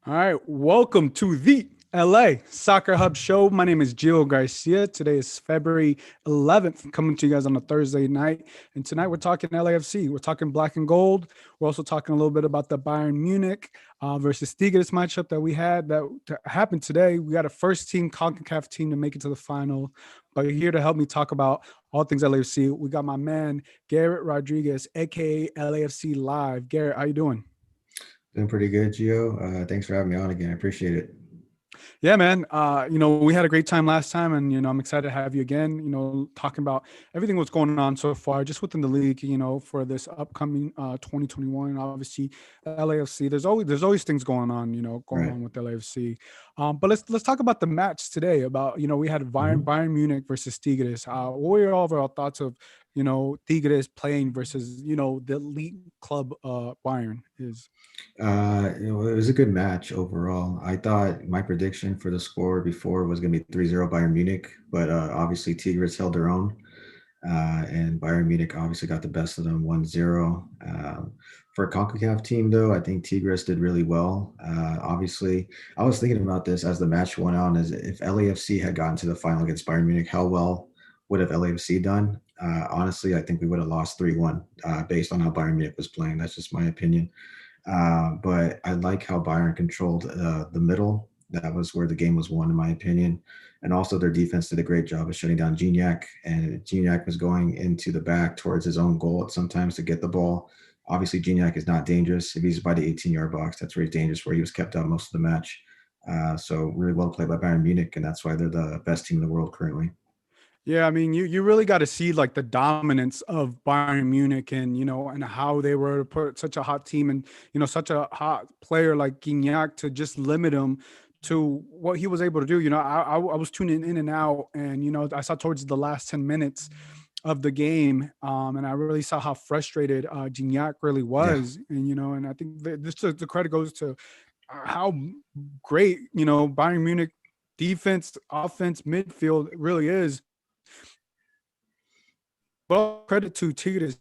All right, welcome to the LA Soccer Hub Show. My name is Gio Garcia. Today is February 11th, coming to you guys on a Thursday night. And tonight we're talking LAFC. We're talking black and gold. We're also talking a little bit about the Bayern Munich versus Tigres matchup that we had that happened today. We got a first team CONCACAF team to make it to the final. But here to help me talk about all things LAFC, we got my man, Garrett Rodriguez, aka LAFC Live. Garrett, how you doing? Doing pretty good, Gio. Thanks for having me on again. I appreciate it. Yeah, man. We had a great time last time, and I'm excited to have you again. Talking about everything what's going on so far, just within the league. For this upcoming 2021, obviously LAFC. There's always things going on. Going Right. on with LAFC. But let's talk about the match today. About we had hmm Bayern Munich versus Tigres. What were your overall thoughts of Tigres playing versus the elite club Bayern is? it was a good match overall. I thought my prediction for the score before was going to be 3-0 Bayern Munich, but obviously Tigres held their own, and Bayern Munich obviously got the best of them 1-0. For a CONCACAF team, though, I think Tigres did really well. Obviously, I was thinking about this as the match went on, as if LAFC had gotten to the final against Bayern Munich, how well would have LAFC done? Honestly, I think we would have lost 3-1 based on how Bayern Munich was playing. That's just my opinion. But I like how Bayern controlled the middle. That was where the game was won, in my opinion. And also, their defense did a great job of shutting down Gignac. And Gignac was going into the back towards his own goal sometimes to get the ball. Obviously, Gignac is not dangerous. If he's by the 18-yard box, that's where he's dangerous, where he was kept out most of the match. So, really well played by Bayern Munich. And that's why they're the best team in the world currently. Yeah, I mean, you really got to see like the dominance of Bayern Munich and how they were to put such a hot team and such a hot player like Gignac to just limit him to what he was able to do. I was tuning in and out, and I saw towards the last 10 minutes of the game, and I really saw how frustrated Gignac really Yeah. was, and I think the credit goes to how great Bayern Munich defense, offense, midfield really is. Well, credit to Tigres,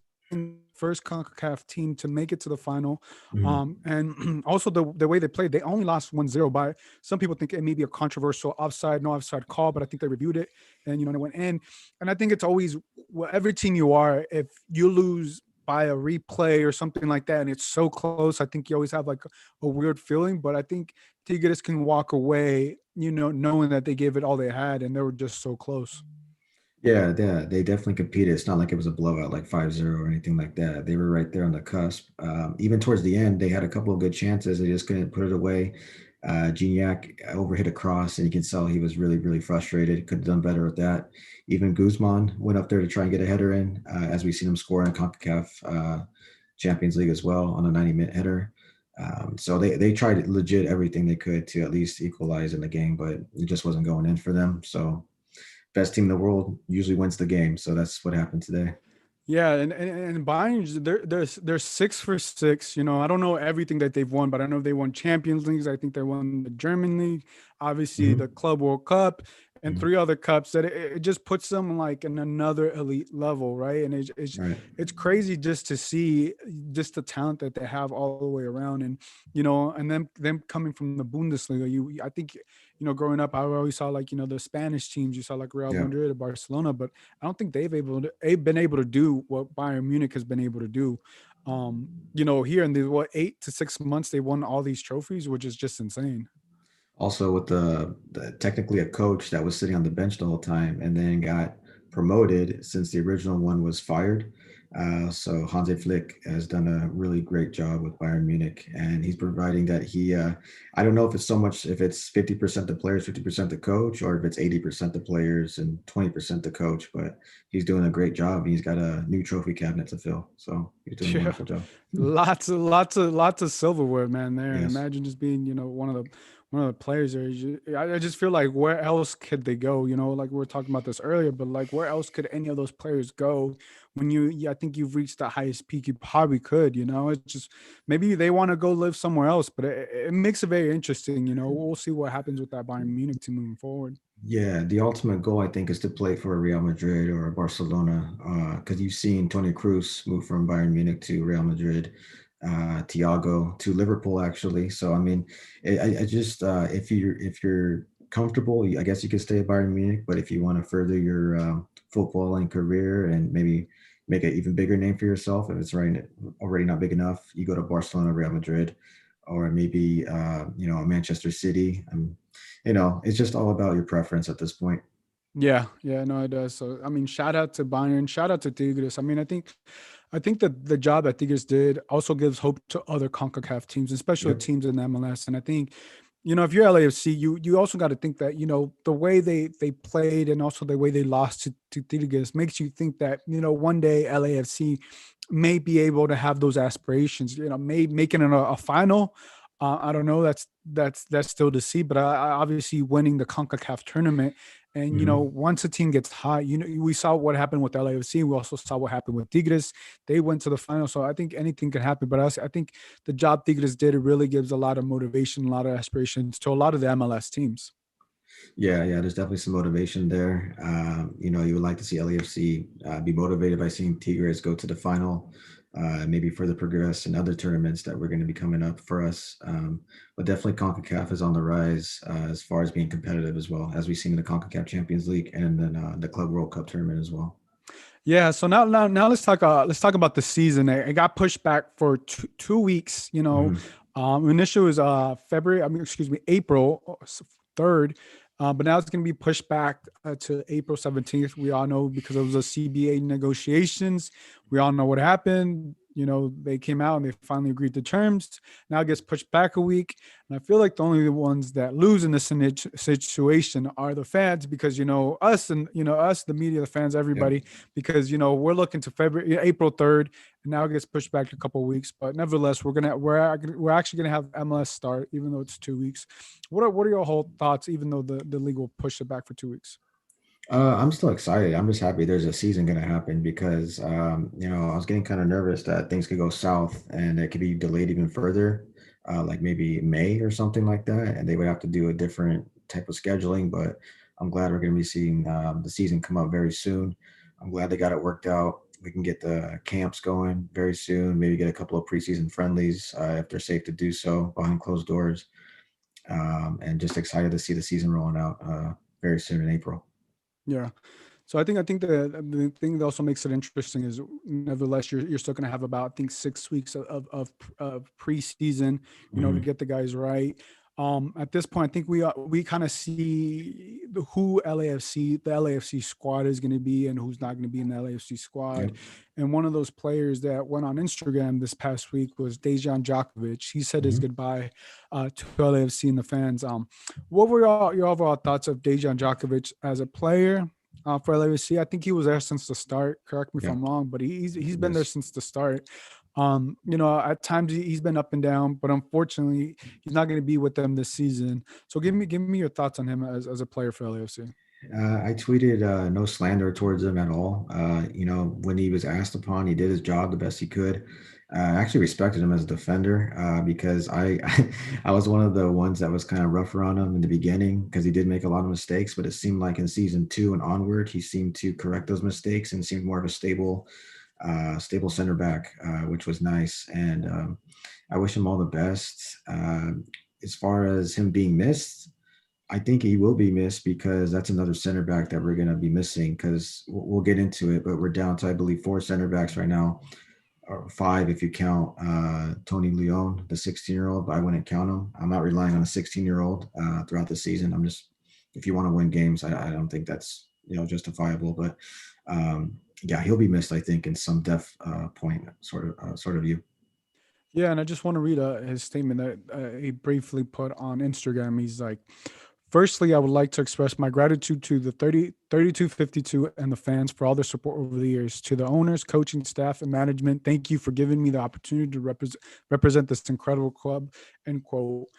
first CONCACAF team to make it to the final. Mhm. And also the way they played, they only lost 1-0 by some people think it may be a controversial offside, no offside call, but I think they reviewed it and they went in. And I think it's always whatever team you are, if you lose by a replay or something like that and it's so close, I think you always have like a weird feeling. But I think Tigres can walk away, knowing that they gave it all they had and they were just so close. Yeah, they definitely competed. It's not like it was a blowout like 5-0 or anything like that. They were right there on the cusp. Even towards the end, they had a couple of good chances. They just couldn't put it away. Gignac overhit a cross, and you can tell he was really, really frustrated. Could have done better with that. Even Guzman went up there to try and get a header in, as we've seen him score in CONCACAF Champions League as well on a 90-minute header. So they tried legit everything they could to at least equalize in the game, but it just wasn't going in for them. So best team in the world usually wins the game. So that's what happened today. Yeah, and Bayern, they're 6 for 6. I don't know everything that they've won, but I know they won Champions Leagues. I think they won the German League, obviously the hmm Club World Cup, and hmm three other cups. That it just puts them like in another elite level, right? And Right. it's crazy just to see just the talent that they have all the way around, and and them coming from the Bundesliga. I think growing up, I always saw like the Spanish teams. You saw like Real Yeah. Madrid or Barcelona, but I don't think they've been able to do what Bayern Munich has been able to do. Here in the 8 to 6 months they won all these trophies, which is just insane. Also, with the technically a coach that was sitting on the bench the whole time and then got promoted since the original one was fired. So Hansi Flick has done a really great job with Bayern Munich, and he's providing that he. I don't know if it's so much if it's 50% the players, 50% the coach, or if it's 80% the players and 20% the coach. But he's doing a great job. He's got a new trophy cabinet to fill, so he's doing a Yeah, wonderful job. lots of silverware, man. There, and Yes. imagine just being, one of the players there. I just feel like where else could they go? Like we were talking about this earlier, but like where else could any of those players go when yeah, I think you've reached the highest peak you probably could. It's just maybe they want to go live somewhere else, but it makes it very interesting. We'll see what happens with that Bayern Munich team moving forward. Yeah, the ultimate goal I think is to play for a Real Madrid or a Barcelona, because you've seen Toni Kroos move from Bayern Munich to Real Madrid. Thiago to Liverpool actually. So I mean, I just if you're comfortable, I guess you could stay at Bayern Munich. But if you want to further your footballing career and maybe make an even bigger name for yourself, if it's already not big enough, you go to Barcelona, Real Madrid, or maybe Manchester City. It's just all about your preference at this point. Yeah, yeah, no, it does. So, I mean, shout out to Bayern, shout out to Tigres. I mean, I think that the job that Tigres did also gives hope to other CONCACAF teams, especially Yep. teams in MLS. And I think, if you're LAFC, you also got to think that the way they played and also the way they lost to Tigres makes you think that one day LAFC may be able to have those aspirations. May making it a final. I don't know. That's still to see. But obviously winning the CONCACAF tournament. And Hmm. once a team gets hot, we saw what happened with LAFC. We also saw what happened with Tigres. They went to the final, so I think anything can happen. But I think the job Tigres did, it really gives a lot of motivation, a lot of aspirations to a lot of the MLS teams. Yeah, yeah, there's definitely some motivation there. You would like to see LAFC be motivated by seeing Tigres go to the final, maybe further progress in other tournaments that we're going to be coming up for us. But definitely CONCACAF is on the rise as far as being competitive as well, as we've seen in the CONCACAF Champions League and then the Club World Cup tournament as well. Yeah. So now let's talk about the season. It got pushed back for two weeks. Hmm. Initially it was February. I mean, excuse me, April 3rd. But now it's going to be pushed back to April 17th. We all know because it was a CBA negotiations. We all know what happened. They came out and they finally agreed to terms. Now it gets pushed back a week. And I feel like the only ones that lose in this situation are the fans because, us and, us, the media, the fans, Yep. everybody, because, we're looking to April 3rd, and now it gets pushed back a couple of weeks. But nevertheless, we're actually gonna have MLS start, even though it's 2 weeks. What are your whole thoughts, even though the league will push it back for 2 weeks? I'm still excited. I'm just happy there's a season going to happen because, I was getting kind of nervous that things could go south and it could be delayed even further, like maybe May or something like that. And they would have to do a different type of scheduling. But I'm glad we're going to be seeing the season come up very soon. I'm glad they got it worked out. We can get the camps going very soon, maybe get a couple of preseason friendlies if they're safe to do so behind closed doors. And just excited to see the season rolling out very soon in April. Yeah. So I think the thing that also makes it interesting is nevertheless you're still going to have about I think 6 weeks of preseason, to Hmm. get the guys right. At this point, I think we kind of see who the LAFC squad is going to be and who's not going to be in the LAFC squad. Yep. And one of those players that went on Instagram this past week was Dejan Jakovic. He said his Hmm. goodbye to LAFC and the fans. What were your overall thoughts of Dejan Jakovic as a player? For LAFC. I think he was there since the start. Correct me if Yeah. I'm wrong, but he's been there Yes. since the start. At times he's been up and down, but unfortunately, he's not going to be with them this season. So give me your thoughts on him as a player for LAFC. I tweeted no slander towards him at all. When he was asked upon, he did his job the best he could. I actually respected him as a defender because I was one of the ones that was kind of rougher on him in the beginning because he did make a lot of mistakes. But it seemed like in season two and onward, he seemed to correct those mistakes and seemed more of a stable center back, which was nice. And I wish him all the best. As far as him being missed, I think he will be missed because that's another center back that we're going to be missing because we'll get into it, but we're down to, I believe, four center backs right now, or five if you count Tony Leon, the 16-year-old, but I wouldn't count him. I'm not relying on a 16-year-old throughout the season. I'm just, if you want to win games, I don't think that's, justifiable, but yeah, he'll be missed, I think, in some depth point sort of view. Yeah, and I just want to read his statement that he briefly put on Instagram. He's like, firstly, I would like to express my gratitude to the 3252 and the fans for all their support over the years. To the owners, coaching staff, and management, thank you for giving me the opportunity to represent this incredible club. End quote.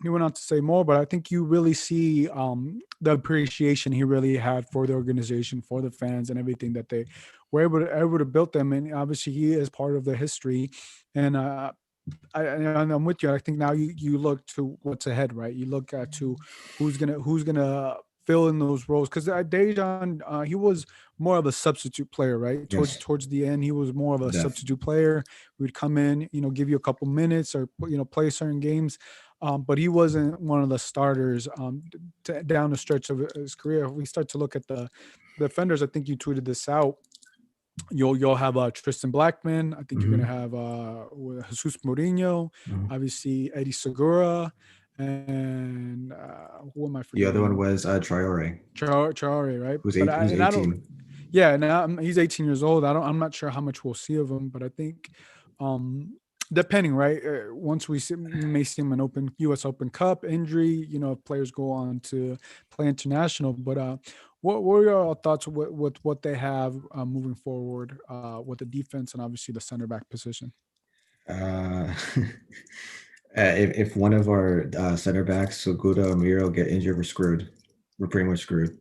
He went on to say more, but I think you really see the appreciation he really had for the organization, for the fans, and everything that they were able to build them. And obviously, he is part of the history. And and I'm with you. I think now you look to what's ahead, right? You look at to who's gonna fill in those roles because Dejan, he was more of a substitute player, right? Yes, Towards the end, he was more of a def. substitute player. We'd come in, give you a couple minutes or play certain games, but he wasn't one of the starters down the stretch of his career. If we start to look at the defenders, I think you tweeted this out. You'll have Tristan Blackman. I think you're gonna Hmm. have Jesus Mourinho, Hmm. obviously Eddie Segura, and who am I The other one forgetting? was Traore, Traore, right? who's But eight, who's I don't. 18. Yeah, now he's 18 years old. I'm not sure how much we'll see of him, but I think, um, depending, right? Once we may see him in U.S. Open Cup injury. If players go on to play international. But what are your thoughts with what they have moving forward with the defense and obviously the center back position? Uh, if one of our center backs, Suguda or Miro, get injured, we're screwed. We're pretty much screwed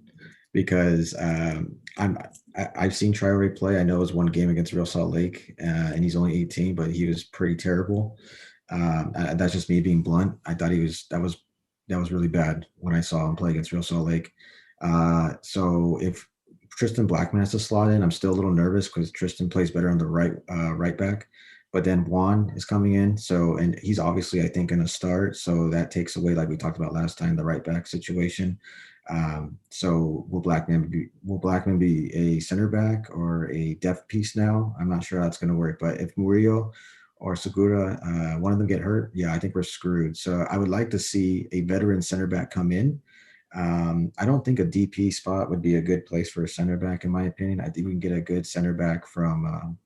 because I've seen Traore play. I know it was one game against Real Salt Lake, and he's only 18, but he was pretty terrible. That's just me being blunt. I thought that was really bad when I saw him play against Real Salt Lake. So if Tristan Blackman has to slot in, I'm still a little nervous because Tristan plays better on the right back. But then Juan is coming in, and he's obviously I think going to start. So that takes away, like we talked about last time, the right back situation. So will Blackman be a center back or a depth piece now? I'm not sure how that's going to work. But if Murillo or Segura, one of them get hurt, yeah, I think we're screwed. So I would like to see a veteran center back come in. I don't think a DP spot would be a good place for a center back, in my opinion. I think we can get a good center back from,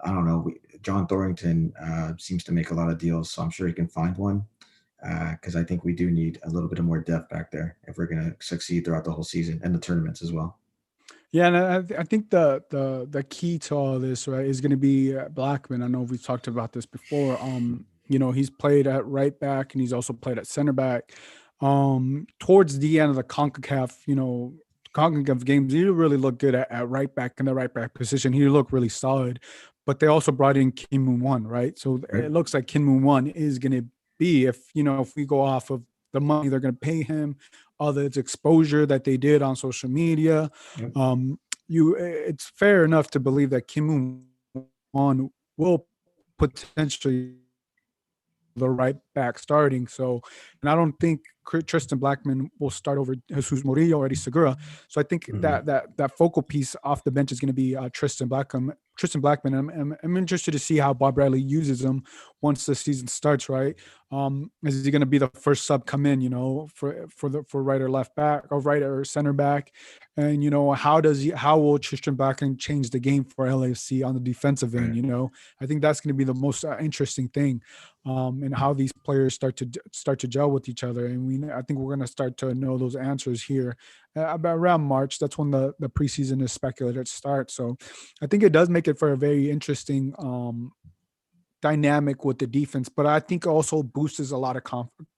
I don't know, John Thornton seems to make a lot of deals, so I'm sure he can find one because I think we do need a little bit of more depth back there if we're going to succeed throughout the whole season and the tournaments as well. Yeah, and I think the key to all this, right, is going to be Blackman. I know we've talked about this before. He's played at right back and he's also played at center back. Towards the end of the CONCACAF games, he really looked good at right back in the right back position. He looked really solid, but they also brought in Kim Moon One, right? So Right? it looks like Kim Moon One is going to be, if we go off of the money they're going to pay him, all the exposure that they did on social media, Yep. it's fair enough to believe that Kim Won will potentially the right back starting. So, and I don't think Tristan Blackman will start over Jesus Murillo or Eddie Segura. So I think Mhm. that focal piece off the bench is going to be Tristan Blackman. Tristan Blackman. I'm interested to see how Bob Bradley uses him once the season starts. Right? Is he going to be the first sub come in? For right or left back or right or center back, and how will Tristan Blackman change the game for LAFC on the defensive end? Right. I think that's going to be the most interesting thing, and how these players start to gel with each other. And I think we're going to start to know those answers here about around March. That's when the preseason is speculated to start. So I think it does make it for a very interesting dynamic with the defense, but I think also boosts a lot of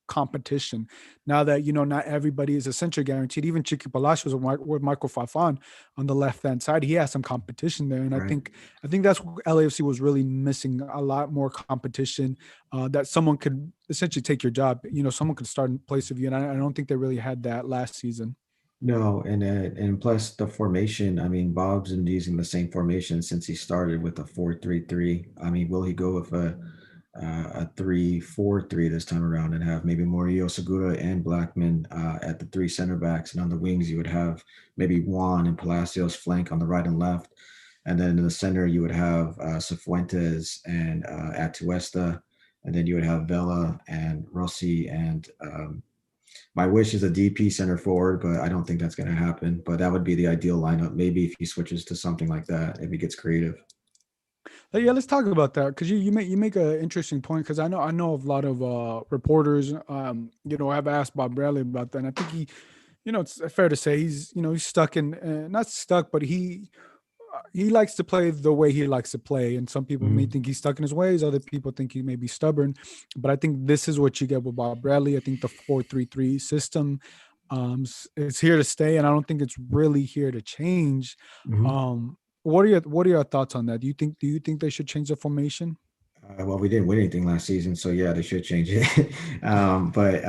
competition now that not everybody is essentially guaranteed. Even Chiqui Palacios with Michael Fafan on the left hand side, he has some competition there, and I Right. think that's what LAFC was really missing, a lot more competition, that someone could essentially take your job. Someone could start in place of you, and I don't think they really had that last season. No, and plus the formation. I mean, Bob's been using the same formation since he started with a 4-3-3. I mean, will he go with a 3-4-3 this time around and have maybe Murillo, Segura, and Blackman at the three center backs, and on the wings you would have maybe Juan and Palacios flank on the right and left, and then in the center you would have Cifuentes and Atuesta, and then you would have Vela and Rossi and my wish is a DP center forward, but I don't think that's going to happen. But that would be the ideal lineup. Maybe if he switches to something like that, if he gets creative. Yeah, let's talk about that because you make an interesting point because I know a lot of reporters have asked Bob Bradley about that, and I think it's fair to say he's stuck in, not stuck, but he likes to play the way he likes to play, and some people may Mhm. think he's stuck in his ways, other people think he may be stubborn, but I think this is what you get with Bob Bradley. I think the 4-3-3 system is here to stay, and I don't think it's really here to change. Mhm. What are your thoughts on that? Do you think they should change the formation? Well, we didn't win anything last season, so yeah, they should change it. But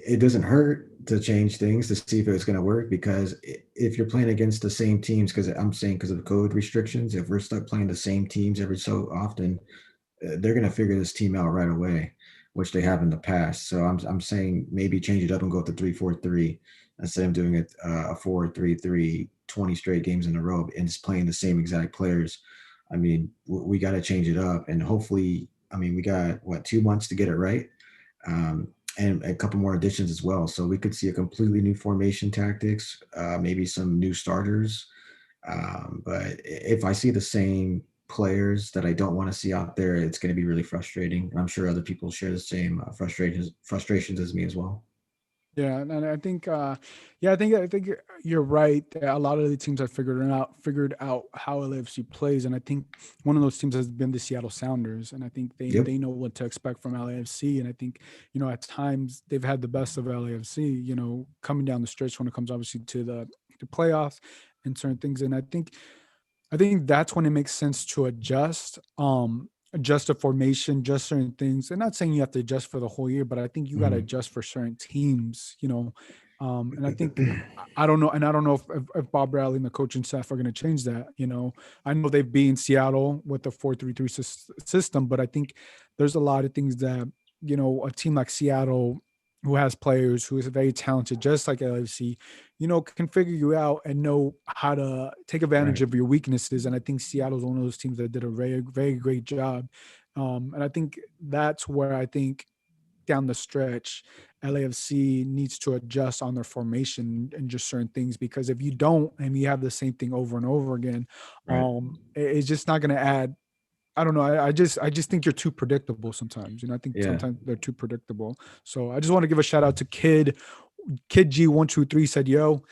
it doesn't hurt. to change things to see if it's going to work. Because if you're playing against the same teams, because I'm saying because of code restrictions, if we're stuck playing the same teams every so often, they're going to figure this team out right away, which they have in the past. So I'm saying maybe change it up and go to 3-4-3 instead of doing it a 4-3-3, 20 straight games in a row and just playing the same exact players. I mean, we got to change it up, and hopefully, I mean, we got what 2 months to get it right, um, and a couple more additions as well. So we could see a completely new formation tactics, maybe some new starters. But if I see the same players that I don't want to see out there, it's going to be really frustrating. I'm sure other people share the same frustrations as me as well. Yeah, and I think, yeah, I think you're right. That a lot of the teams have figured out how LAFC plays, and I think one of those teams has been the Seattle Sounders, and I think they Yep. know what to expect from LAFC, and I think at times they've had the best of LAFC, coming down the stretch when it comes obviously to the playoffs and certain things, and I think that's when it makes sense to adjust a formation, just certain things. And not saying you have to adjust for the whole year, but I think you got to Mhm. adjust for certain teams. And I think I don't know, and I don't know if Bob Bradley and the coaching staff are going to change that. I know they've been in Seattle with the 4-3-3 system, but I think there's a lot of things that a team like Seattle, who has players who is very talented, just like LFC, can figure you out and know how to take advantage Right. of your weaknesses. And I think Seattle's one of those teams that did a very, very great job. And I think that's where I think down the stretch, LAFC needs to adjust on their formation and just certain things, because if you don't and you have the same thing over and over again, Right. it's just not going to add. I don't know. I just think you're too predictable sometimes. I think Yeah. sometimes they're too predictable. So I just want to give a shout out to Kid G123 said, "Yo,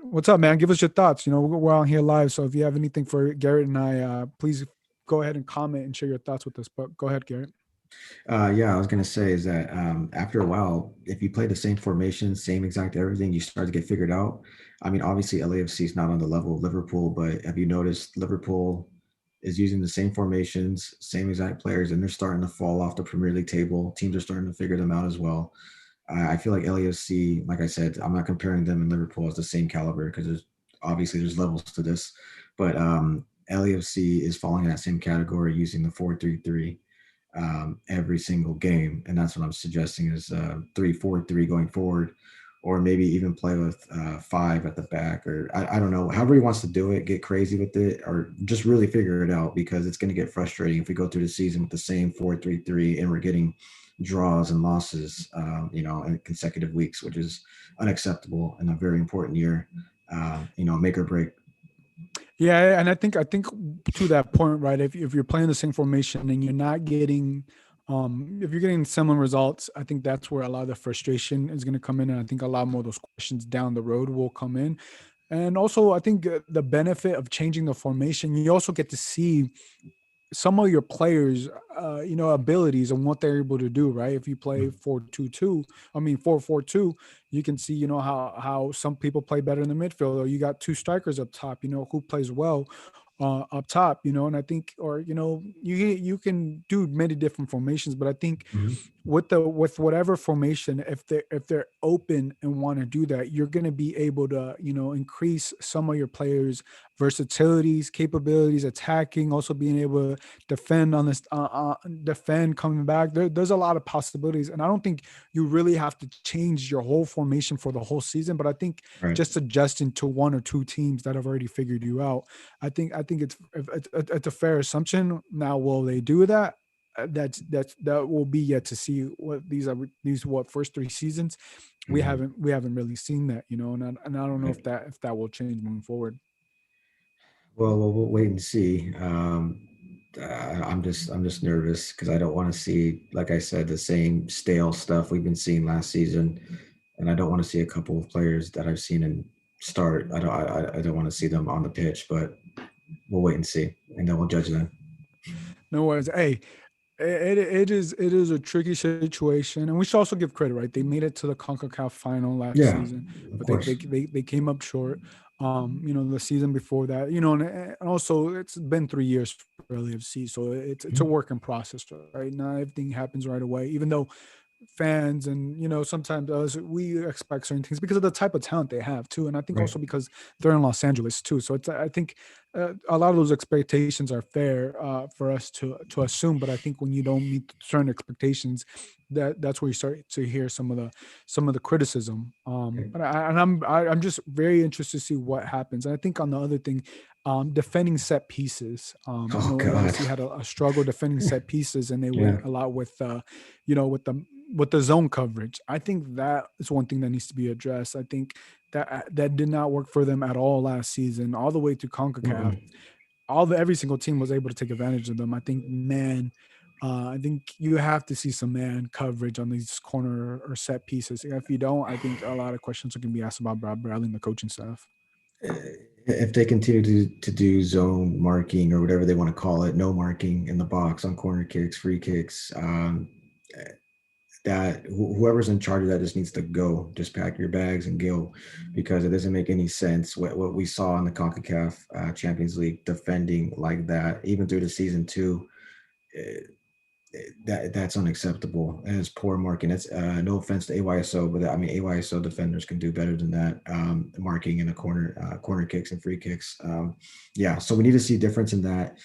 what's up, man? Give us your thoughts. We're on here live, so if you have anything for Garrett and I, please go ahead and comment and share your thoughts with us. But go ahead, Garrett. Yeah, I was gonna say is that after a while, if you play the same formation, same exact everything, you start to get figured out. I mean, obviously LAFC is not on the level of Liverpool, but have you noticed Liverpool is using the same formations, same exact players, and they're starting to fall off the Premier League table. Teams are starting to figure them out as well. I feel like LAFC, like I said, I'm not comparing them and Liverpool as the same caliber because there's levels to this, but LAFC is falling in that same category using the 4-3-3 every single game, and that's what I'm suggesting is 3-4-3 going forward, or maybe even play with five at the back, or I don't know, however he wants to do it, get crazy with it, or just really figure it out because it's going to get frustrating if we go through the season with the same 4-3-3 and we're getting draws and losses, in consecutive weeks, which is unacceptable in a very important year. Make or break. Yeah, and I think to that point, right? If you're playing the same formation and you're not getting, if you're getting similar results, I think that's where a lot of the frustration is going to come in, and I think a lot more of those questions down the road will come in. And also, I think the benefit of changing the formation, you also get to see some of your players, abilities and what they're able to do, right? If you play 4-2-2, I mean 4-4-2, you can see, how some people play better in the midfield, or you got two strikers up top, who plays well up top, and I think, or you can do many different formations, but I think Mhm. with whatever formation, if they're open and want to do that, you're going to be able to increase some of your players versatilities, capabilities, attacking, also being able to defend on this, defend coming back. There's a lot of possibilities, and I don't think you really have to change your whole formation for the whole season, but I think Right. just adjusting to one or two teams that have already figured you out, I think it's a fair assumption. Now, will they do that? That will be yet to see. What these what first three seasons, we Mhm. haven't really seen that, and I don't know Right. if that will change moving forward. Well, we'll wait and see. I'm just nervous because I don't want to see, like I said, the same stale stuff we've been seeing last season, and I don't want to see a couple of players that I've seen in start. I don't want to see them on the pitch, but we'll wait and see, and then we'll judge them. No worries. Hey, it is a tricky situation, and we should also give credit, right? They made it to the CONCACAF final last Yeah, season, of but they course. they they, they came up short. The season before that, and also it's been 3 years for LAFC, so it's a Mhm. work in process, right? Not everything happens right away, even though fans and sometimes us we expect certain things because of the type of talent they have too, and I think Right. also because they're in Los Angeles too. So it's I think a lot of those expectations are fair for us to assume, but I think when you don't meet certain expectations, that's where you start to hear some of the criticism. But I'm just very interested to see what happens. And I think on the other thing, defending set pieces. I Oh know God. LAFC had a struggle defending set pieces, and they Yeah. went a lot with with the zone coverage. I think that is one thing that needs to be addressed. I think that did not work for them at all last season, all the way to CONCACAF. Mm-mm. Every single team was able to take advantage of them. I think you have to see some man coverage on these corner or set pieces. If you don't, I think a lot of questions are going to be asked about Brad Bradley and the coaching staff. If they continue to do zone marking or whatever they want to call it, no marking in the box on corner kicks, free kicks, that whoever's in charge of that just needs to go. Just pack your bags and go, because it doesn't make any sense what we saw in the CONCACAF Champions League defending like that, even through the season two. eh, that's unacceptable, and it's poor marking. It's no offense to AYSO, but I mean AYSO defenders can do better than that. Marking in a corner kicks and free kicks. Yeah, so we need to see difference in that.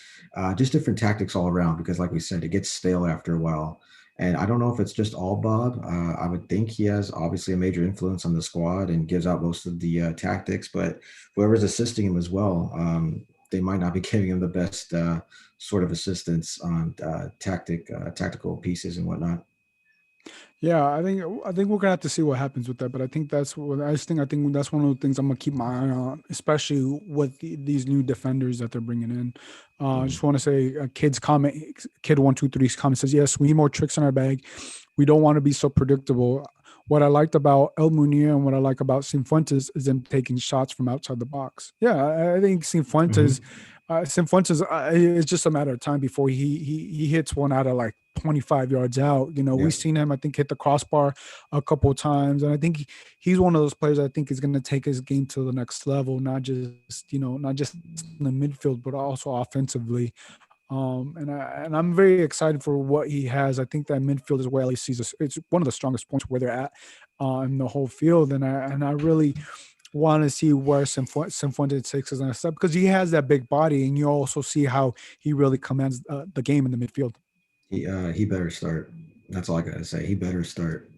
Just different tactics all around, because like we said, it gets stale after a while. And I don't know if it's just all Bob. I would think he has obviously a major influence on the squad and gives out most of the tactics, but whoever's assisting him as well, they might not be giving him the best sort of assistance on tactical pieces and whatnot. Yeah, I think we're gonna have to see what happens with that, but I think that's what I think that's one of the things I'm gonna keep my eye on, especially with these new defenders that they're bringing in. I Mhm. just want to say, kid's comment, kid 123's comment says, yes, we need more tricks in our bag. We don't want to be so predictable. What I liked about El Munir and what I like about Cifuentes is them taking shots from outside the box. Yeah, I think Mhm. Cifuentes, it's just a matter of time before he hits one out of like 25 yards out. Yeah, We've seen him, I think, hit the crossbar a couple of times, and I think he's one of those players I think is going to take his game to the next level, not just in the midfield, but also offensively. And I'm very excited for what he has. I think that midfield is where LA sees us. It's one of the strongest points where they're at in the whole field, and I really want to see where Cifuentes takes us on a step because he has that big body, and you also see how he really commands the game in the midfield. he better start. That's all I gotta say. He better start.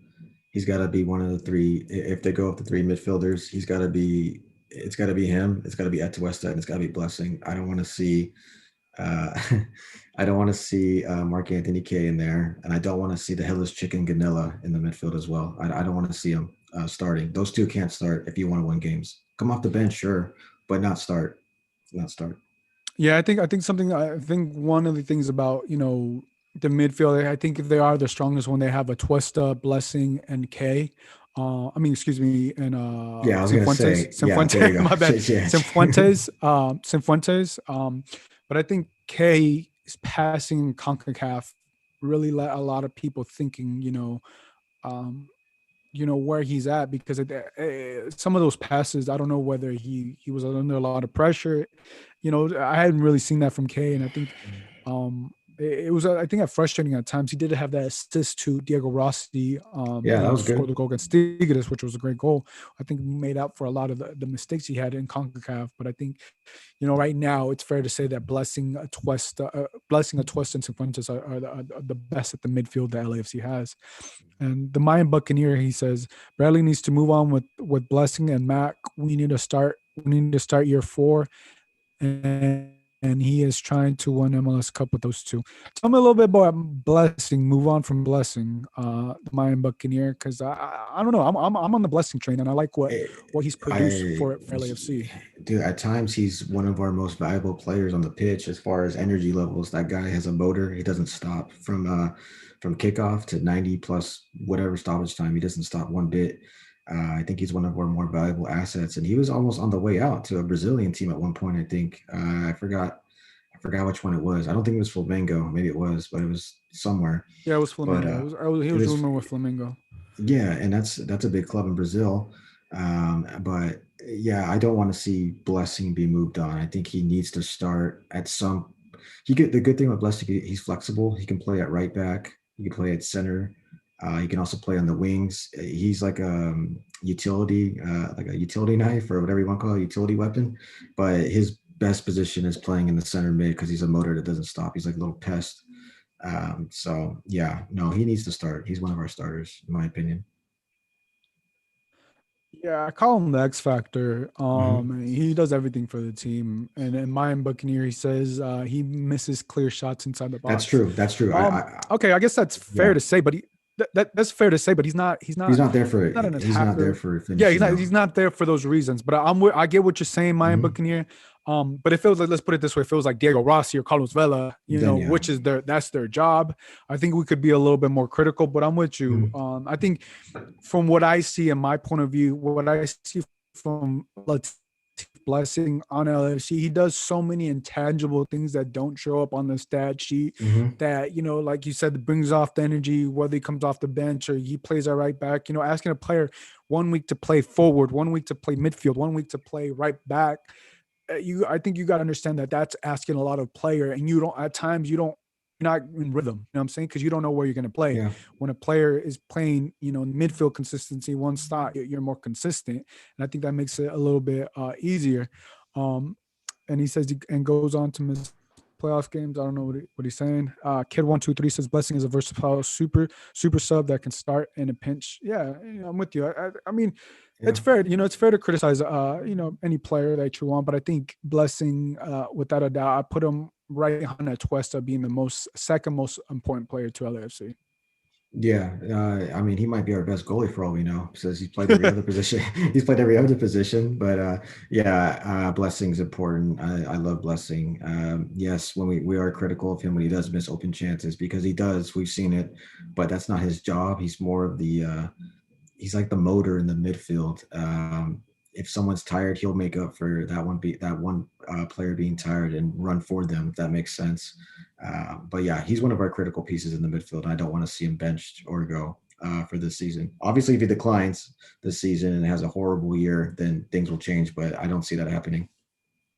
He's got to be one of the three. If they go with the three midfielders, he's got to be. It's got to be him. It's got to be Atuesta, and it's got to be Blessing. I don't want to see. Uh, I don't want to see Mark Anthony K in there, and I don't want to see the Hillis Chicken Ganilla in the midfield as well. I don't want to see them starting. Those two can't start if you want to win games. Come off the bench, sure, but not start. Not start. Yeah, I think one of the things about the midfield, I think if they are the strongest when they have a Twista, Blessing, and K. I mean, excuse me, and Yeah, I was gonna say. Yeah, there you go. My bad, Yeah, Cifuentes. But I think K is passing Concacaf really let a lot of people thinking, um, where he's at because some of those passes, I don't know whether he was under a lot of pressure. I hadn't really seen that from K, and I think it was I think frustrating at times. He did have that assist to Diego Rossi, yeah, that was scored good. the goal against Tigres, which was a great goal. I think made up for a lot of the mistakes he had in Concacaf. But I think right now it's fair to say that Blessing, Atuesta, and Cifuentes are the best at the midfield that LAFC has. And the Mayan Buccaneer, he says, Bradley needs to move on with Blessing and Mac. We need to start year four, and he is trying to win MLS Cup with those two. Tell me a little bit about Blessing. Move on from Blessing, the Mayan Buccaneer, because I don't know. I'm on the Blessing train, and I like what Eh, what he's produced I, for LAFC. dude, at times he's one of our most valuable players on the pitch as far as energy levels. That guy has a motor. He doesn't stop from kickoff to 90 plus whatever stoppage time. He doesn't stop one bit. I think he's one of our more valuable assets, and he was almost on the way out to a Brazilian team at one point. I think I forgot which one it was. I don't think it was Flamengo. Maybe it was, but it was somewhere. Yeah, it was But Flamingo. He it was was rumored with Flamingo. yeah, and that's a big club in Brazil. But yeah, I don't want to see Blessing be moved on. I think he needs to start at some. He get the good thing with Blessing, he's flexible. He can play at right back. He can play at center. He can also play on the wings. He's like a utility knife or whatever you want to call it, a utility weapon. But his best position is playing in the center mid because he's a motor that doesn't stop. He's like a little pest. So yeah, no, he needs to start. He's one of our starters, in my opinion. Yeah, I call him the X Factor. Hmm. He does everything for the team. And in my Buccaneer, he says he misses clear shots inside the That's box. true. That's true. Okay, I guess that's fair Yeah, to say, but that's fair to say, but he's not there for not an he's not there attacker. for Yeah, finishing though. he's not there for those reasons. But I get what you're saying, Mayan Hmm. Buccaneer. But if it was like, let's put it this way, if it was like Diego Rossi or Carlos Vela, Then yeah. which is that's their job, I think we could be a little bit more critical. But I'm with you. Mhm. I think from what I see in my point of view, what I see from Latif Blessing on LAFC, he does so many intangible things that don't show up on the stat sheet Hmm. that, like you said, brings off the energy, whether he comes off the bench or he plays our right back, asking a player 1 week to play forward, 1 week to play midfield, 1 week to play right back. I think you got to understand that that's asking a lot of player, and you don't at times you're not in rhythm. You know what I'm saying? Because you don't know where you're going to play. Yeah. When a player is playing, midfield consistency, one stop, you're more consistent, and I think that makes it a little bit easier. Um, and he says and goes on to miss playoff games. I don't know what he's saying. Kid123 says Blessing is a versatile super sub that can start in a pinch. Yeah, I'm with you. I mean, Yeah. it's fair. It's fair to criticize any player that you want, but I think Blessing, without a doubt, I put him right behind Atuesta being the second most important player to LAFC. Yeah, I mean, he might be our best goalie for all we know, since he's played every other position. He's played every other position, but yeah, Blessing's important. I love Blessing. Yes, when we are critical of him when he does miss open chances, because he does. We've seen it, but that's not his job. He's more of he's like the motor in the midfield. If someone's tired, he'll make up for that one player being tired and run for them. If that makes sense. But yeah, he's one of our critical pieces in the midfield. And I don't want to see him benched or go for this season. Obviously, if he declines this season and has a horrible year, then things will change. But I don't see that happening.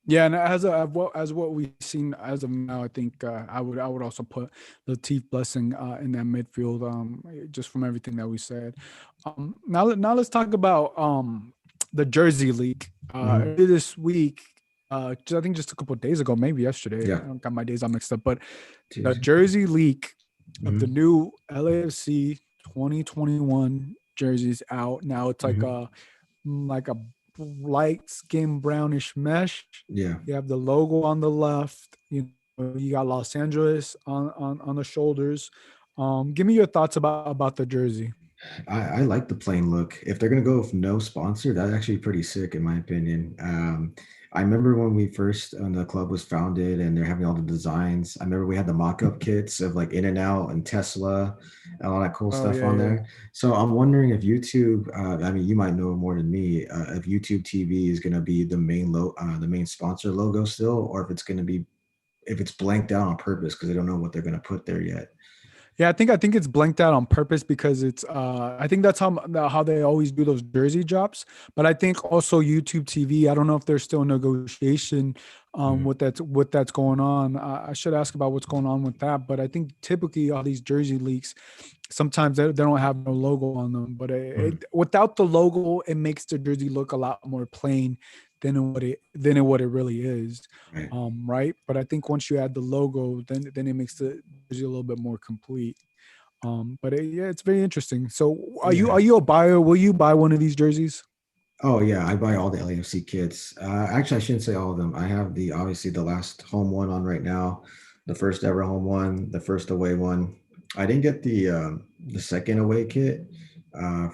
Yeah, and as what we've seen as of now, I think I would also put Latif Blessing in that midfield. Just from everything that we said. Now let's talk about the Jersey League. Hmm. Earlier this week, I think just a couple of days ago, maybe yesterday. Yeah. I don't got my days all mixed up, but the Jersey. Jersey League of the Hmm. new LAFC 2021 jerseys out. Now it's like Hmm. a light skin brownish mesh. Yeah. You have the logo on the left. You got Los Angeles on the shoulders. Give me your thoughts about the jersey. I like the plain look. If they're gonna go with no sponsor, that's actually pretty sick in my opinion. I remember when we first when the club was founded and they're having all the designs. I remember we had the mock-up kits of like In and Out and Tesla and all that cool Oh stuff yeah, on yeah. there. So I'm wondering if YouTube, I mean, you might know more than me, if YouTube TV is gonna be the main sponsor logo still, or if it's gonna be if it's blanked out on purpose because they don't know what they're gonna put there yet. Yeah, I think it's blanked out on purpose because it's I think that's how they always do those jersey drops. But I think also YouTube TV, I don't know if there's still negotiation Mhm. what that's going on. I should ask about what's going on with that. But I think typically all these jersey leaks, sometimes they don't have no logo on them. But Mhm. without the logo, it makes the jersey look a lot more plain than what it really is. Right. Right. But I think once you add the logo, then it makes the jersey a little bit more complete. But yeah, it's very interesting. So are Yeah. you a buyer? Will you buy one of these jerseys? Oh yeah, I buy all the LAFC kits. Actually, I shouldn't say all of them. I have the obviously the last home one on right now, the first ever home one, the first away one. I didn't get the second away kit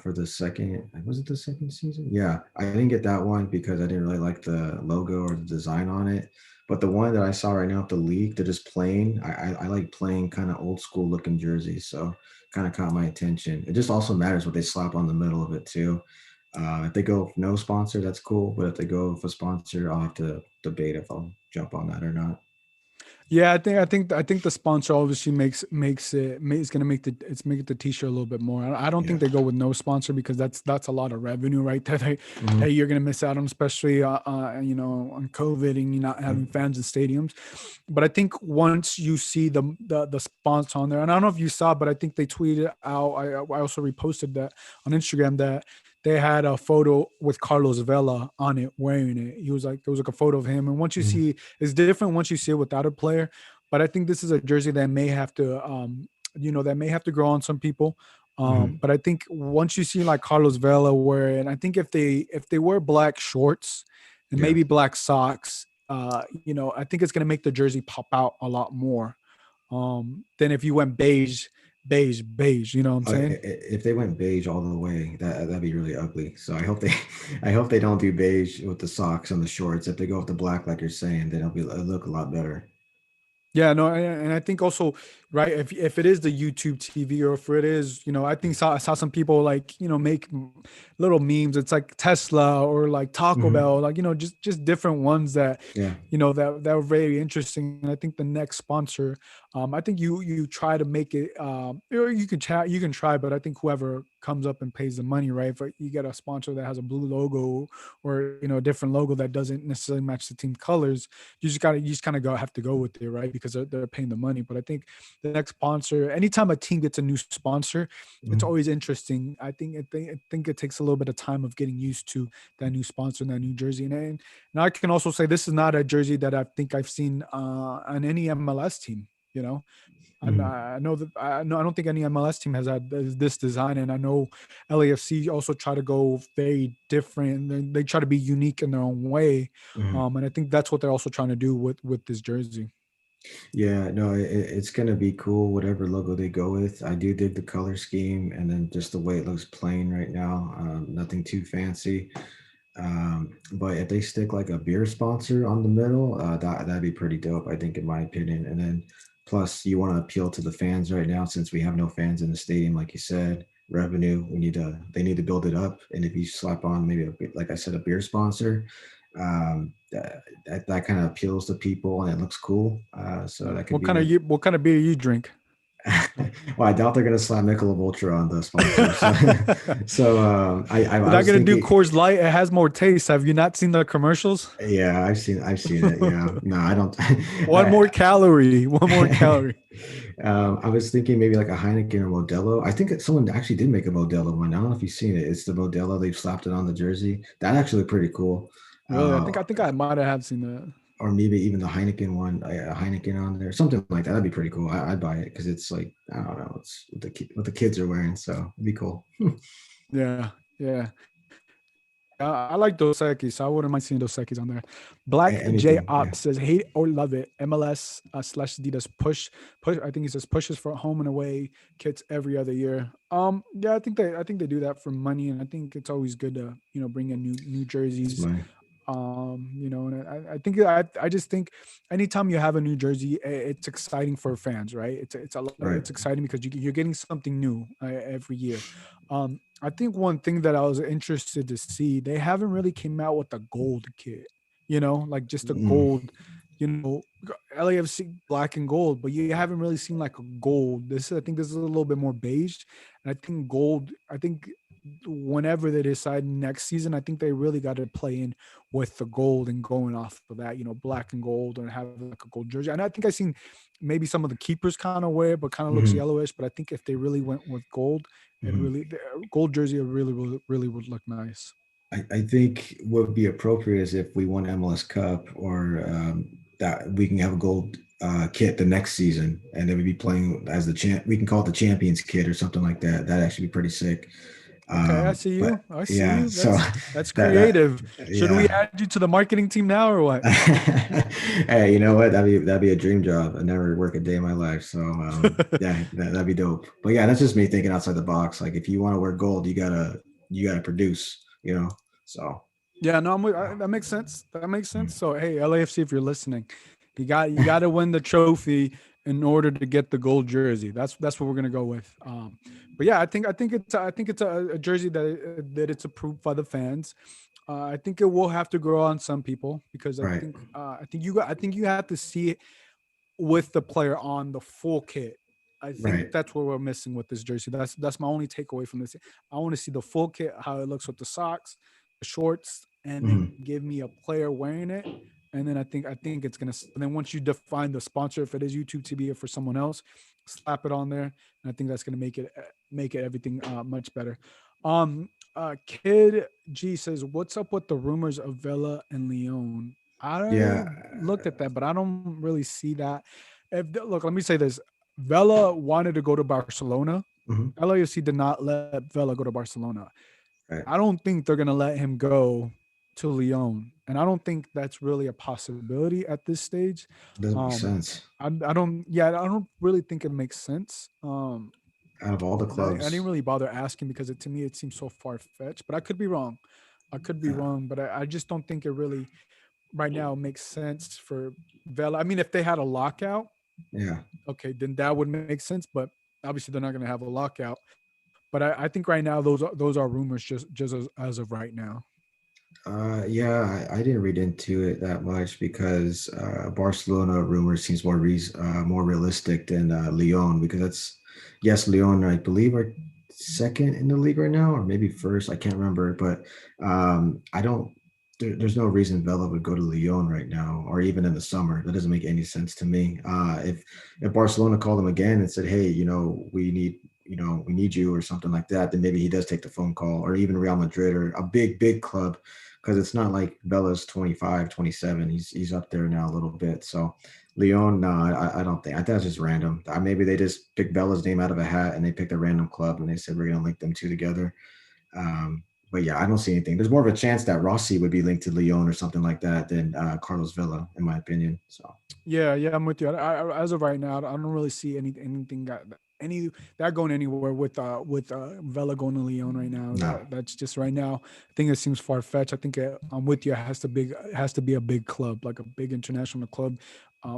for the second. Was it the second season? Yeah, I didn't get that one because I didn't really like the logo or the design on it. But the one that I saw right now at the league, they're just plain. I like plain kind of old school looking jerseys, so kind of caught my attention. It just also matters what they slap on the middle of it too. If they go with no sponsor, that's cool. But if they go with a sponsor, I'll have to debate if I'll jump on that or not. Yeah, I think the sponsor obviously is gonna make the t-shirt a little bit more. I don't Yeah. think they go with no sponsor because that's a lot of revenue right there. Mhm. Hey, you're gonna miss out on, especially on COVID and you not Yep. having fans in stadiums. But I think once you see the sponsor on there, and I don't know if you saw, but I think they tweeted out. I also reposted that on Instagram that they had a photo with Carlos Vela on it wearing it. He was like, there was like a photo of him, and once you Mhm. see, it's different once you see it without a player. But I think this is a jersey that may have to, that may have to grow on some people. Mhm. But I think once you see like Carlos Vela wear it, I think if they wear black shorts and Yeah. maybe black socks, I think it's gonna make the jersey pop out a lot more than if you went beige. You know what I'm saying? If they went beige all the way, that'd be really ugly. So I hope they, I hope they don't do beige with the socks and the shorts. If they go with the black, like you're saying, then it'll look a lot better. Yeah, no, and I think also, right, if it is the YouTube TV or if it is, I saw some people like, make little memes. It's like Tesla or like Taco Hmm. Bell, like, just different ones that, Yeah. that were very interesting. And I think the next sponsor, I think you try to make it, or you can try, but I think whoever comes up and pays the money, right? If you get a sponsor that has a blue logo or a different logo that doesn't necessarily match the team colors, you just kind of have to go with it, right? Because they're paying the money. But I think the next sponsor, anytime a team gets a new sponsor, it's Mhm. always interesting. I think it takes a little bit of time of getting used to that new sponsor and that new jersey. And now I can also say this is not a jersey that I think I've seen on any MLS team. You know, and Mhm. I know that I don't think any MLS team has had this design, and I know LAFC also try to go very different. They try to be unique in their own way, Mhm. and I think that's what they're also trying to do with this jersey. Yeah, no, it's gonna be cool, whatever logo they go with. I do dig the color scheme and then just the way it looks plain right now. Nothing too fancy. But if they stick like a beer sponsor on the middle, that'd be pretty dope, I think, in my opinion. And then plus, you want to appeal to the fans right now since we have no fans in the stadium, like you said. Revenue, they need to build it up. And if you slap on maybe like I said, a beer sponsor, that kind of appeals to people and it looks cool. So Yeah. that could be really. What kind of beer you drink? Well, I doubt they're gonna slap Michelob Ultra on the sponsor. So, so They're I not was gonna do thinking. Coors Light. It has more taste. Have you not seen the commercials? Yeah, I've seen it. Yeah, no, I don't. One more calorie. One more calorie. I was thinking maybe like a Heineken or Modelo. I think that someone actually did make a Modelo one. I don't know if you've seen it. It's the Modelo. They've slapped it on the jersey. That actually looked pretty cool. Really, I Uh, think I think I might have seen that. or maybe even the Heineken one, a Heineken on there, something like that. That'd be pretty cool. I'd buy it because it's like I don't know, it's what the kids are wearing, so it'd be cool. Yeah, yeah. I like Dos Equis, so I wouldn't mind seeing Dos Equis on there. Black J Anything, yeah. Op says, hate or love it. MLS slash Adidas push. I think he says pushes for home and away kits every other year. Yeah, I think they do that for money, and I think it's always good to bring in new It's jerseys. money. And I just think anytime you have a new jersey, it's exciting for fans, right? Right. It's exciting because you're getting something new every year. I think one thing that I was interested to see, they haven't really came out with a gold kit, like just a Mm, gold, LAFC black and gold, but you haven't really seen like a gold. I think this is a little bit more beige, and I think gold. I think whenever they decide next season, I think they really got to play in with the gold and going off of that, black and gold and have like a gold jersey. And I think I seen maybe some of the keepers kind of wear, but kind of looks mhm, yellowish. But I think if they really went with gold, mhm. the gold jersey really would look nice. I think what would be appropriate is if we won MLS Cup or that we can have a gold kit the next season, and then we'd be playing as the champ. We can call it the Champions kit or something like that. That'd actually be pretty sick. Okay, I see But you. I see yeah, you. so That's that creative. Should we yeah. add you to the marketing team now or what? Hey, you know what? That'd be a dream job. I never work a day in my life. So yeah, that'd be dope. But yeah, that's just me thinking outside the box. Like if you want to wear gold, you gotta produce. So Yeah, no, that makes sense. That makes sense. So, hey, LAFC, if you're listening, you got to win the trophy in order to get the gold jersey. That's what we're gonna go with. But yeah, I think it's a jersey that it's approved by the fans. I think it will have to grow on some people because I right. think I think you have to see it with the player on the full kit. I think Right. that's what we're missing with this jersey. That's my only takeaway from this. I want to see the full kit, how it looks with the socks, the shorts, and then Mhm. give me a player wearing it. And then I think it's gonna. And then once you define the sponsor, if it is YouTube TV or for someone else, slap it on there, and I think that's gonna make it everything much better. Kid G says, "What's up with the rumors of Vela and Leon?" I Yeah. looked at that, but I don't really see that. Look, let me say this: Vela wanted to go to Barcelona. Mhm. LAFC did not let Vela go to Barcelona. Right. I don't think they're gonna let him go to Lyon, and I don't think that's really a possibility at this stage. Doesn't make Um, sense. I don't, yeah, I don't really think it makes sense. Out of all the And I didn't clubs, really bother asking because to me it seems so far fetched, but I could be wrong. I could be uh, wrong, but I just don't think it really right now makes sense for Vela. I mean, if they had a lockout, yeah. okay, then that would make sense. But obviously, they're not going to have a lockout. But I think right now those are rumors just as of right now. Yeah, I didn't read into it that much because Barcelona rumor seems more realistic than Lyon because that's yes, Lyon I believe are second in the league right now or maybe first. I can't remember, but I don't. There's no reason Vela would go to Lyon right now or even in the summer. That doesn't make any sense to me. If Barcelona called him again and said, "Hey, we need you" or something like that, then maybe he does take the phone call or even Real Madrid or a big club because it's not like Bella's 25, 27. He's up there now a little bit. So Leon, no, I don't think. I think that's just random. Maybe they just picked Bella's name out of a hat and they picked a random club and they said we're gonna link them two together. Um, but yeah, I don't see anything. There's more of a chance that Rossi would be linked to Leon or something like that than Carlos Vela, in my opinion. So Yeah, I'm with you. As of right now, I don't really see anything any that going anywhere with Vela going to Leon right now. no, That's just right now. I think it seems far fetched. I think I'm with you. It has to be a big club, like a big international club,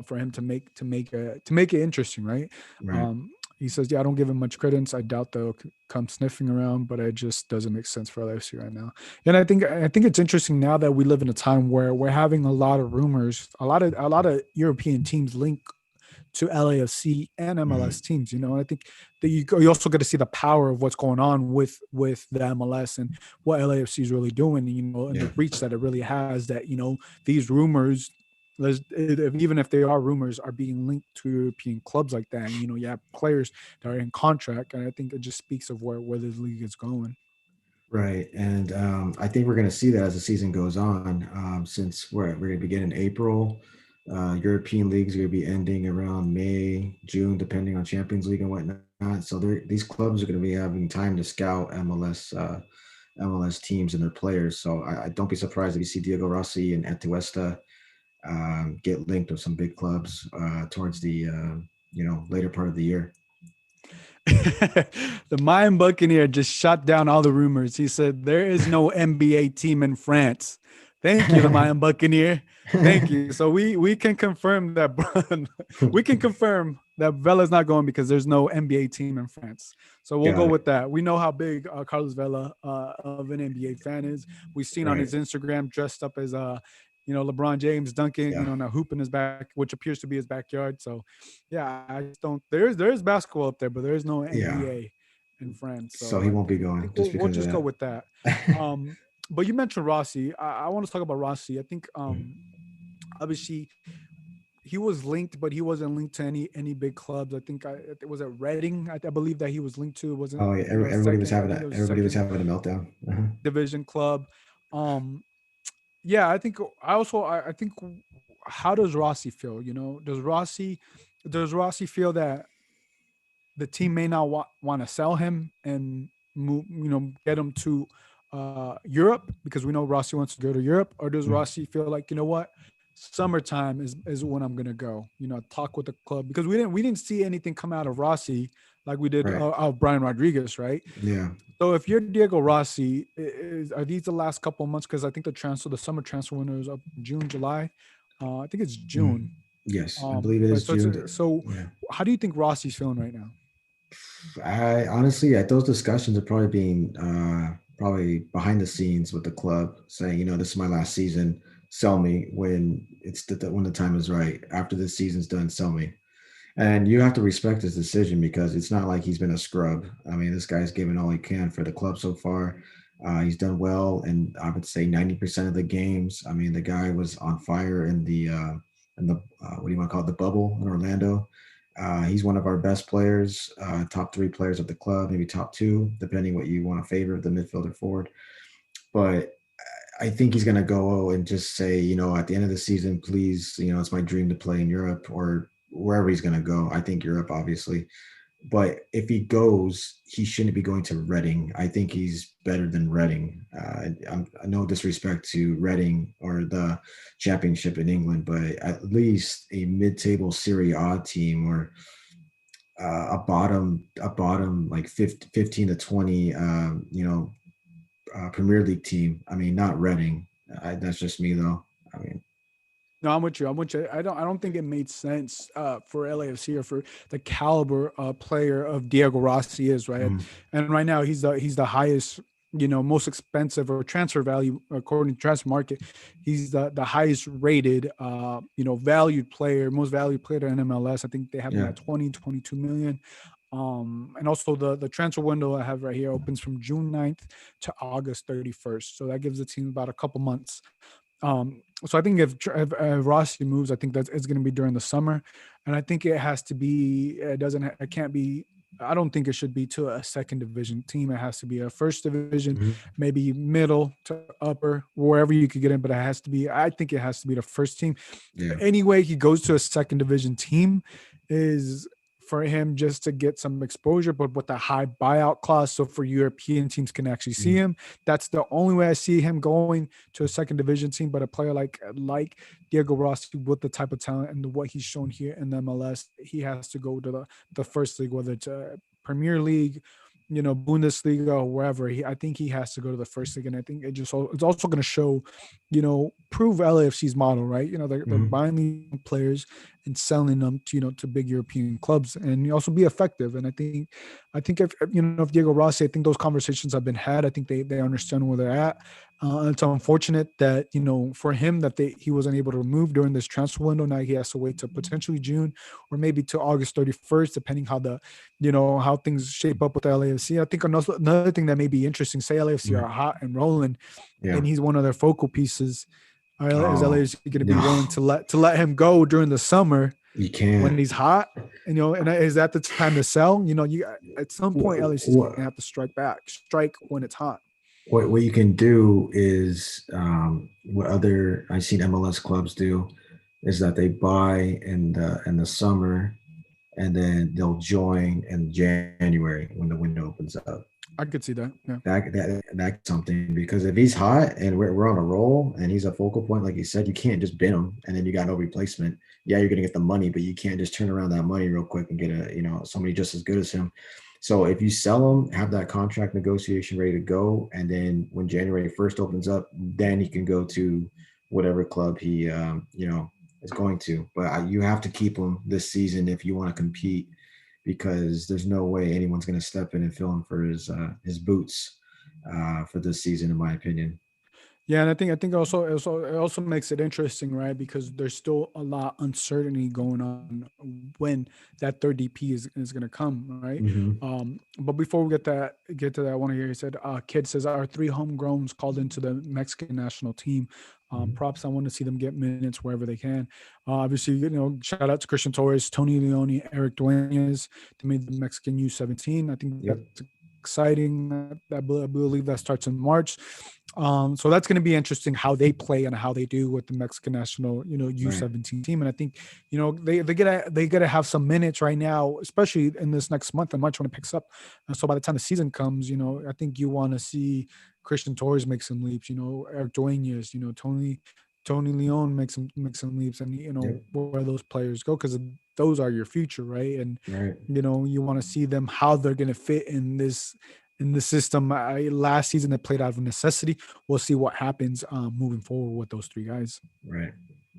for him to make it interesting, right? right, Um, he says, "Yeah, I don't give him much credence. I doubt they'll come sniffing around, but it just doesn't make sense for LAFC right now." And I think it's interesting now that we live in a time where we're having a lot of rumors, a lot of European teams link to LAFC and hmm MLS teams. And I think that you also get to see the power of what's going on with the MLS and what LAFC is really doing. And yeah, the reach that it really has. That these rumors. Even if they are rumors, are being linked to European clubs like that. And you have players that are in contract, and I think it just speaks of where this league is going. right. And I think we're going to see that as the season goes on, since we're going to begin in April. European leagues are going to be ending around May, June, depending on Champions League and whatnot. So these clubs are going to be having time to scout MLS teams and their players. So I don't be surprised if you see Diego Rossi and Atuesta get linked with some big clubs towards the later part of the year. The Mayan Buccaneer just shut down all the rumors. He said there is no NBA team in France. Thank you, the Mayan Buccaneer. Thank you. So we can confirm that we can confirm that Vela's not going because there's no NBA team in France. So we'll go Got with it. that. We know how big Carlos Vela of an NBA fan is. We've seen on Right. his Instagram dressed up as LeBron James dunking, Yeah. and a hoop in his back, which appears to be his backyard. So yeah, I just don't. There is basketball up there, but there is no Yeah. NBA in France. So So he I won't be think going we'll just we'll because of just go that. with that. Um, but you mentioned Rossi. I want to talk about Rossi. I think obviously he was linked, but he wasn't linked to any big clubs. I think it was at Reading. I believe that he was linked to. It wasn't Oh yeah, second. I think it was everybody was second having a meltdown. Uh-huh. division club. Um, yeah, I think how does Rossi feel? Does Rossi feel that the team may not want to sell him and move, get him to Europe because we know Rossi wants to go to Europe, or does Mm. Rossi feel like what, summertime is when I'm gonna go, talk with the club because we didn't see anything come out of Rossi like we did Right. of Brian Rodriguez, right? Yeah. So if you're Diego Rossi, are these the last couple of months? Because I think the summer transfer window is up June, July. I think it's Mm. June. Yes, I believe it But is so it's June. so. Yeah. How do you think Rossi's feeling right now? I honestly, those discussions are probably being probably behind the scenes with the club, saying, this is my last season. sell me when when the time is right. After this season's done, sell me. And you have to respect his decision because it's not like he's been a scrub. I mean, this guy's given all he can for the club so far. He's done well, and I would say 90% of the games. I mean, the guy was on fire in the what do you want to call it, the bubble in Orlando. He's one of our best players, top three players of the club, maybe top two, depending what you want to favor the midfielder forward. But I think he's going to go and just say, at the end of the season, please, it's my dream to play in Europe or wherever he's going to go. I think Europe, obviously. But if he goes, he shouldn't be going to Reading. I think he's better than Reading. No disrespect to Reading or the championship in England, but at least a mid-table Serie A team or a bottom like 15 to 20, Premier League team. I mean, not Reading. That's just me, though. I mean, No, I'm with you. I'm with you. I don't think it made sense for LAFC or for the caliber player of Diego Rossi is, right. mhm, And right now he's the highest, most expensive or transfer value according to transfer market. He's the highest rated, valued player, most valued player in MLS. I think they have him yeah, at 22 million. And also the transfer window I have right here opens from June 9th to August 31st. So that gives the team about a couple months. So I think if Rossi moves, I think that it's going to be during the summer, and I think it has to be. It can't be. I don't think it should be to a second division team. It has to be a first division, mhm, maybe middle to upper, wherever you could get in. But it has to be. I think it has to be the first team. yeah, Anyway, he goes to a second division team is for him just to get some exposure, but with a high buyout clause. So for European teams can actually see mhm, him. That's the only way I see him going to a second division team. But a player like Diego Rossi with the type of talent and what he's shown here in the MLS, he has to go to the first league, whether it's a Premier League, Bundesliga or wherever. I think he has to go to the first league, and I think it's also going to show, prove LAFC's model, right? They're mhm, buying these players and selling them to to big European clubs, and you also be effective. And I think if Diego Rossi, I think those conversations have been had. I think they understand where they're at. It's unfortunate that for him that he wasn't able to move during this transfer window. Now he has to wait to potentially June or maybe to August 31st, depending how things shape up with LAFC. I think another thing that may be interesting. Say LAFC mhm, are hot and rolling, yeah. and he's one of their focal pieces. Is Oh LAFC going to be no, willing to let him go during the summer you when can't. he's hot? And is that the time to sell? You at some point LAFC is going to What have to strike when it's hot. what you can do is what other I've seen MLS clubs do is that they buy in the summer and then they'll join in January when the window opens up. I could see that. Yeah. That's something because if he's hot and we're on a roll and he's a focal point, like you said, you can't just bin him and then you got no replacement. Yeah, you're gonna get the money, but you can't just turn around that money real quick and get somebody just as good as him. So if you sell him, have that contract negotiation ready to go, and then when January 1st opens up, then he can go to whatever club he is going to. But you have to keep him this season if you want to compete because there's no way anyone's going to step in and fill him for his boots for this season, in my opinion. Yeah, and I think it also makes it interesting, right? Because there's still a lot uncertainty going on when that third DP is going to come, right? Hmm. But before we get to that, I want to hear you said, kid says our three homegrowns called into the Mexican national team. Hmm. Props. I want to see them get minutes wherever they can. Obviously, shout out to Christian Torres, Tony Leone, Eric Duenas. They made the Mexican U17. I think Yep. that's exciting. I believe that starts in March. So that's going to be interesting how they play and how they do with the Mexican national, Right. U17 team. And I think, they gotta have some minutes right now, especially in this next month in March when it picks up. So by the time the season comes, I think you want to see Christian Torres make some leaps, Eric Duenas, Tony Leon make some leaps, and Yep. where those players go, because those are your future, right? And Right. you want to see them how they're going to fit in the system. Last season they played out of necessity. We'll see what happens moving forward with those three guys. Right.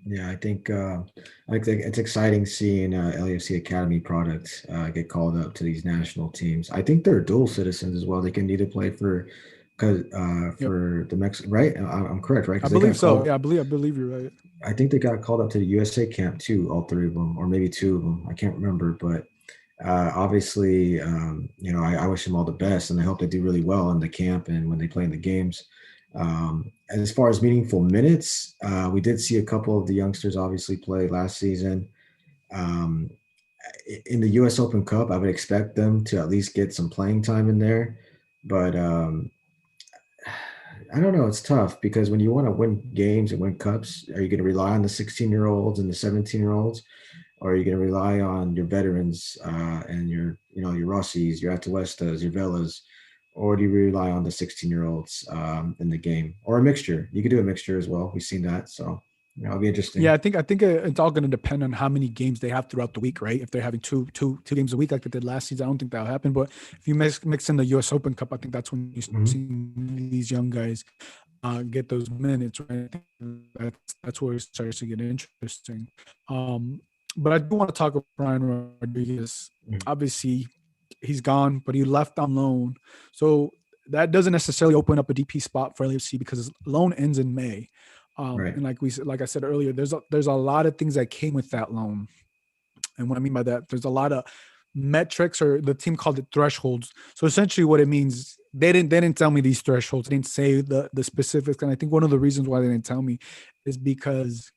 Yeah, I think it's exciting seeing LAFC Academy products get called up to these national teams. I think they're dual citizens as well. They can either play for because Yep. for the Mexican, right? I'm correct, right? I Because they believe got so. called. Yeah, I believe you're right. I think they got called up to the USA camp too, all three of them, or maybe two of them. I can't remember, but obviously, I wish them all the best, and I hope they do really well in the camp and when they play in the games. As far as meaningful minutes, we did see a couple of the youngsters obviously play last season. Um, in the U.S. Open Cup, I would expect them to at least get some playing time in there, but I don't know. It's tough because when you want to win games and win cups, are you going to rely on the 16-year-olds and the 17-year-olds, or are you going to rely on your veterans and your Rossies, your Atuestas, your Velas, or do you rely on the 16-year-olds in the game, or a mixture? You could do a mixture as well. We've seen that, so it'll be Yeah, interesting. I think it's all going to depend on how many games they have throughout the week, right? If they're having two games a week like they did last season, I don't think that'll happen. But if you mix in the U.S. Open Cup, I think that's when you Hmm. see these young guys get those minutes, right? That's where it starts to get interesting. Um, but I do want to talk about Brian Rodriguez. Obviously, he's gone, but he left on loan, so that doesn't necessarily open up a DP spot for LAFC because his loan ends in May. Right. And like I said earlier, there's a lot of things that came with that loan. And what I mean by that, there's a lot of metrics, or the team called it thresholds. So essentially what it means, they didn't tell me these thresholds. They didn't say the specifics. And I think one of the reasons why they didn't tell me is because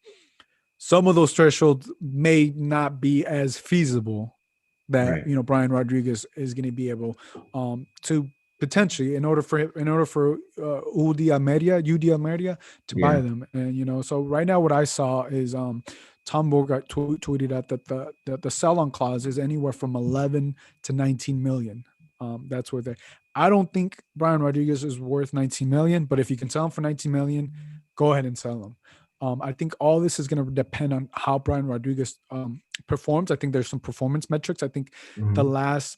some of those thresholds may not be as feasible that Right. Brian Rodriguez is going to be able to potentially, in order for UD Ameria to buy Yeah. them. And so right now what I saw is Tom Bogart tweeted out that the sell on clause is anywhere from 11 to 19 million. That's where they. I don't think Brian Rodriguez is worth 19 million, but if you can sell him for 19 million, go ahead and sell him. I think all this is going to depend on how Brian Rodriguez performs. I think there's some performance metrics. I think the Hmm. last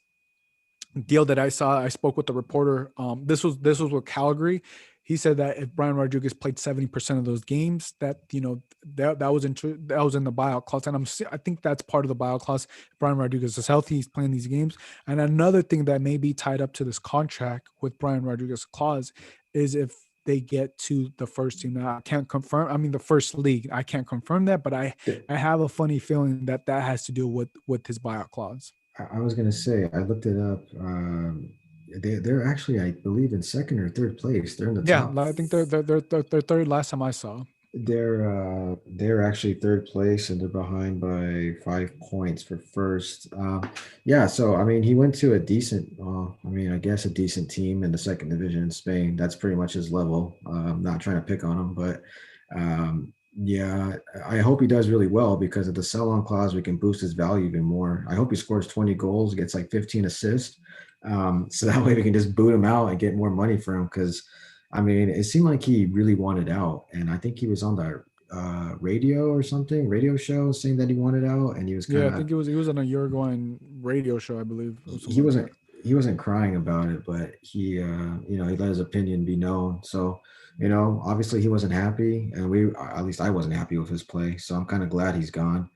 deal that I saw, I spoke with the reporter. This was with Calgary. He said that if Brian Rodriguez played 70% of those games, that was in the buyout clause, and I think that's part of the buyout clause. If Brian Rodriguez is healthy, he's playing these games. And another thing that may be tied up to this contract with Brian Rodriguez clause is if they get to the first team. Now I can't confirm. I mean, the first league. I can't confirm that, but I have a funny feeling that has to do with his buyout clause. I was gonna say I looked it up. They're actually, I believe, in second or third place. They're in the Yeah, top. I think they're third last time I saw. They're actually third place and they're behind by 5 points for first. Yeah, so I mean, he went to a decent, I mean, I guess a decent team in the second division in Spain. That's pretty much his level. I'm not trying to pick on him, but yeah, I hope he does really well because of the sell-on clause. We can boost his value even more. I hope he scores 20 goals, gets like 15 assists, so that way we can just boot him out and get more money for him because. I mean, it seemed like he really wanted out, and I think he was on the radio or something, radio show, saying that he wanted out, and he was Yeah, kind I of think he was on a Uruguayan radio show, I believe, or he something like wasn't that. he wasn't crying about it, but he let his opinion be known. So obviously he wasn't happy, and at least I wasn't happy with his play. So I'm kind of glad he's gone.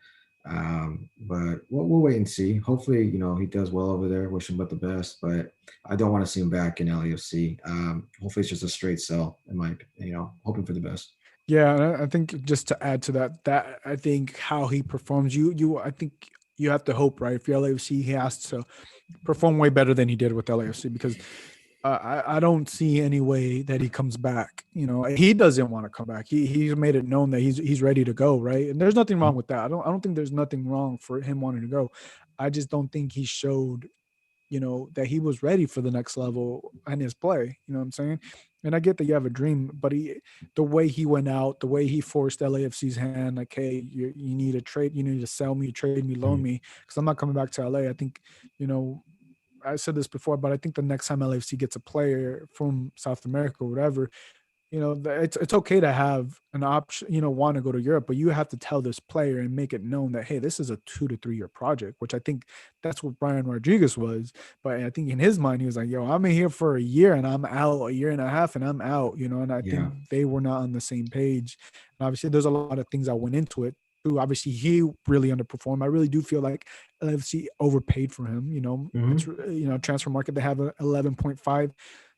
But we'll wait and see. Hopefully, he does well over there. Wish him but the best. But I don't want to see him back in LAFC. Hopefully, it's just a straight sell. In my, hoping for the best. Yeah, and I think just to add to that I think how he performs, I think you have to hope, right? If you're LAFC, he has to perform way better than he did with LAFC because I don't see any way that he comes back. He doesn't want to come back. He's made it known that he's ready to go, right? And there's nothing wrong with that. I don't think there's nothing wrong for him wanting to go. I just don't think he showed that he was ready for the next level in his play. You know what I'm saying? And I get that you have a dream, but the way he went out, the way he forced LAFC's hand, like, hey, you need a trade, you need to sell me, trade me, loan Mhm. me, because I'm not coming back to LA. I think, you know, I said this before, but I think the next time LAFC gets a player from South America or whatever, it's okay to have an option, want to go to Europe, but you have to tell this player and make it known that, hey, this is a 2 to 3 year project, which I think that's what Brian Rodriguez was. But I think in his mind, he was like, yo, I'm in here for a year and I'm out, a year and a half and I'm out, and I think Yeah. they were not on the same page. And obviously, there's a lot of things that went into it. Obviously, he really underperformed. I really do feel like LFC overpaid for him. Hmm. It's transfer market. They have a 11.5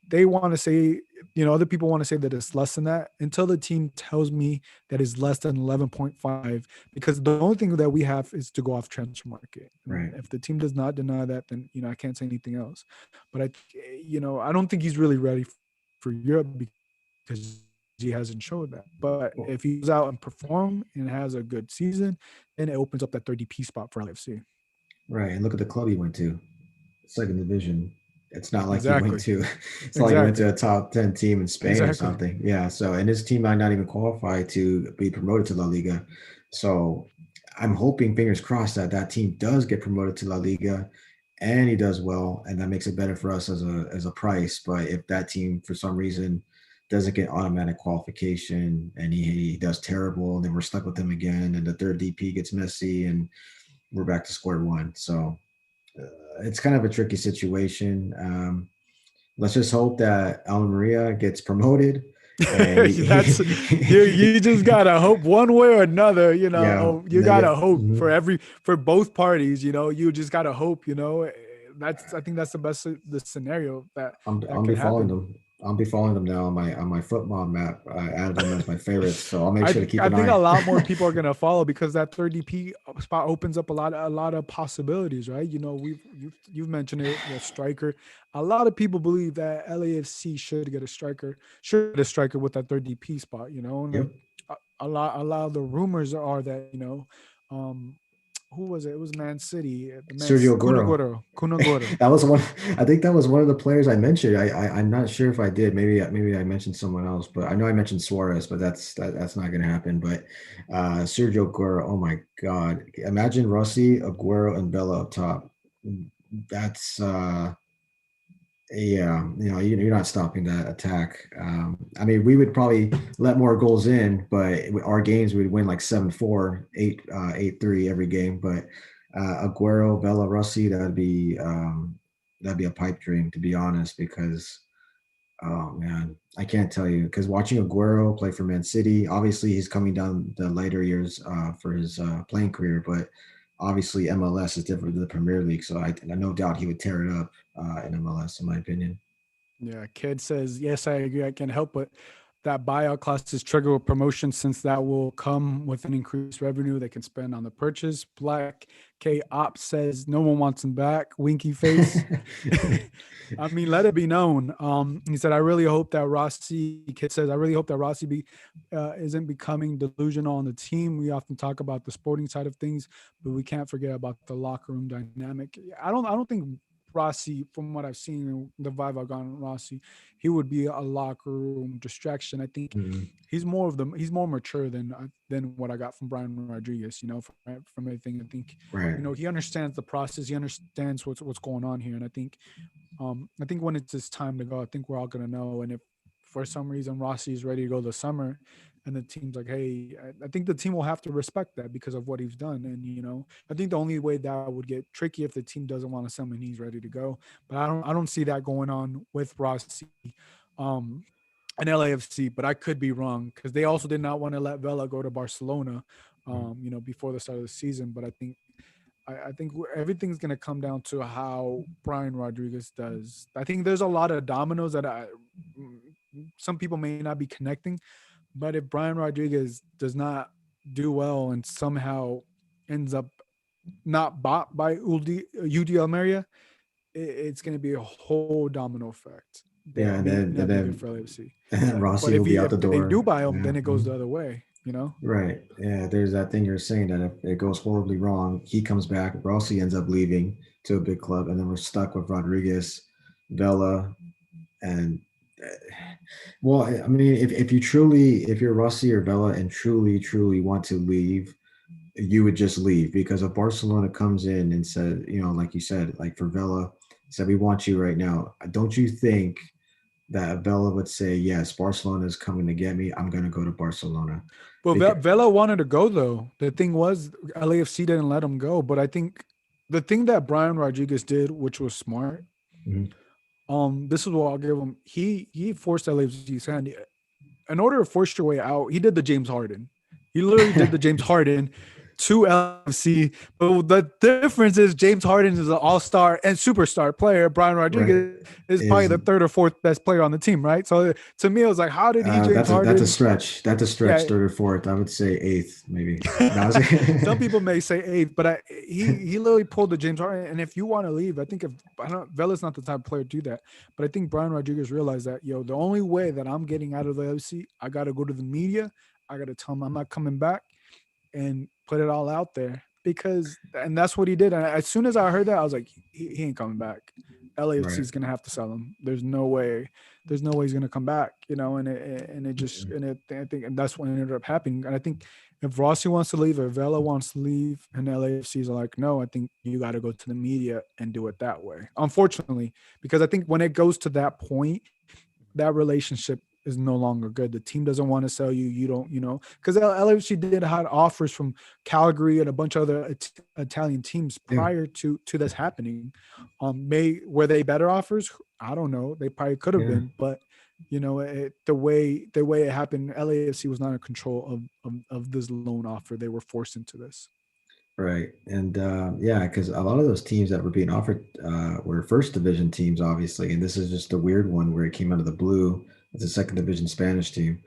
they want to say, other people want to say that it's less than that until the team tells me that it's less than 11.5, because the only thing that we have is to go off transfer market. And Right. if the team does not deny that, then, I can't say anything else. But I don't think he's really ready for Europe because he hasn't showed that. But if he Well, goes out and perform and has a good season, then it opens up that 30p spot for LAFC. right. And look at the club he went to, second division. It's not like he went Exactly. to. It's not like he went to Exactly. a top 10 team in Spain or Exactly. something. Yeah. So, and his team might not even qualify to be promoted to La Liga. So, I'm hoping, fingers crossed, that that team does get promoted to La Liga, and he does well, and that makes it better for us as a price. But if that team, for some reason, doesn't get automatic qualification and he does terrible, and then we're stuck with him again, and the third DP gets messy, and we're back to square one. So it's kind of a tricky situation. Let's just hope that Alan Maria gets promoted, and That's you just gotta hope one way or another, yeah, you and then gotta get hope for both parties, you just gotta hope, that's, I think that's the best the scenario that I'll be could following happen. them. I'll be following them now on my football map. I added them as my favorites, so I'll make I sure to keep I an think a eye. lot more people are gonna follow because that 30p spot opens up a lot of possibilities, right? You've mentioned it, the striker. A lot of people believe that LAFC should get a striker with that 30p spot, and Yep. a lot of the rumors are that, um, who was it? It was Man City, Sergio Aguero. Kunagoro. That was one. I think that was one of the players I mentioned. I'm not sure if I did. Maybe I mentioned someone else, but I know I mentioned Suarez, but that's not going to happen. But Sergio Aguero. Oh my God! Imagine Rossi, Aguero, and Bella up top. That's yeah. You're not stopping that attack. I mean, we would probably let more goals in, but our games would win like 7-4, 8-3 every game. But Aguero, Bella Rossi, that'd be a pipe dream, to be honest, because oh man, I can't tell you, because watching Aguero play for Man City, obviously he's coming down the later years for his playing career, but obviously MLS is different than the Premier League, so I no doubt he would tear it up in MLS, in my opinion. Yeah, Kid says, yes, I agree. I can't help but that buyout clause is trigger a promotion, since that will come with an increased revenue they can spend on the purchase. Black K Op says no one wants him back. Winky face. I mean, let it be known. He said, I really hope that Rossi, Kid says, I really hope that Rossi isn't becoming delusional on the team. We often talk about the sporting side of things, but we can't forget about the locker room dynamic. I don't think Rossi, from what I've seen, the vibe I've gotten from Rossi, he would be a locker room distraction. I think Mhm. he's more mature than what I got from Brian Rodriguez. From everything, I think Right. he understands the process. He understands what's going on here, and I think when it's his time to go, I think we're all gonna know. And if for some reason Rossi is ready to go this summer, and the team's like, hey, I think the team will have to respect that because of what he's done. And I think the only way that would get tricky if the team doesn't want to sell him and he's ready to go. But I don't see that going on with Rossi. Um, and LAFC, but I could be wrong because they also did not want to let Vela go to Barcelona, before the start of the season. But I think everything's going to come down to how Brian Rodriguez does. I think there's a lot of dominoes that some people may not be connecting, but if Brian Rodriguez does not do well and somehow ends up not bought by UD Almeria, it's going to be a whole domino effect Yeah, that may not be good for LAFC. and then But Rossi if will be out the if they do door. buy him, Yeah. then it goes Mhm. the other way. Right. Yeah, there's that thing you're saying that if it goes horribly wrong, he comes back, Rossi ends up leaving to a big club, and then we're stuck with Rodriguez, Vela, and well, I mean, if you truly, if you're Rossi or Vela and truly want to leave, you would just leave, because if Barcelona comes in and said, like you said, like for Vela, said we want you right now, don't you think that Vela would say, yes, Barcelona is coming to get me, I'm going to go to Barcelona? Well, Because Vela wanted to go though. The thing was, LAFC didn't let him go. But I think the thing that Brian Rodriguez did, which was smart, Mhm. this is what I'll give him. He forced LAFC's hand. In order to force your way out, he did the James Harden. He literally did the James Harden to LAFC. But the difference is James Harden is an all-star and superstar player. Brian Right. Rodriguez is probably Is the third or fourth best player on the team, right? So to me, it was like, how did he, James that's a Harden? stretch. That's a stretch. Yeah. Third or fourth. I would say eighth, maybe. No, Some people may say eighth, but he literally pulled the James Harden. And if you want to leave, I think if I don't, Vela's not the type of player to do that. But I think Brian Rodriguez realized that the only way that I'm getting out of the FC, I got to go to the media. I got to tell them I'm not coming back and put it all out there and that's what he did. And as soon as I heard that, I was like, he ain't coming back. LAFC right. is gonna have to sell him. There's no way he's gonna come back. I think, and that's what ended up happening. And I think if Rossi wants to leave, if Vela wants to leave, and LAFC's are like, no, I think you got to go to the media and do it that way. Unfortunately, because I think when it goes to that point, that relationship is no longer good. The team doesn't want to sell you. You don't, because LAFC did had offers from Calgary and a bunch of other Italian teams prior to this happening. Were they better offers? I don't know. They probably could have been, but the way it happened, LAFC was not in control of this loan offer. They were forced into this. Right. And because a lot of those teams that were being offered were first division teams, obviously. And this is just a weird one where it came out of the blue. It's a second division Spanish team.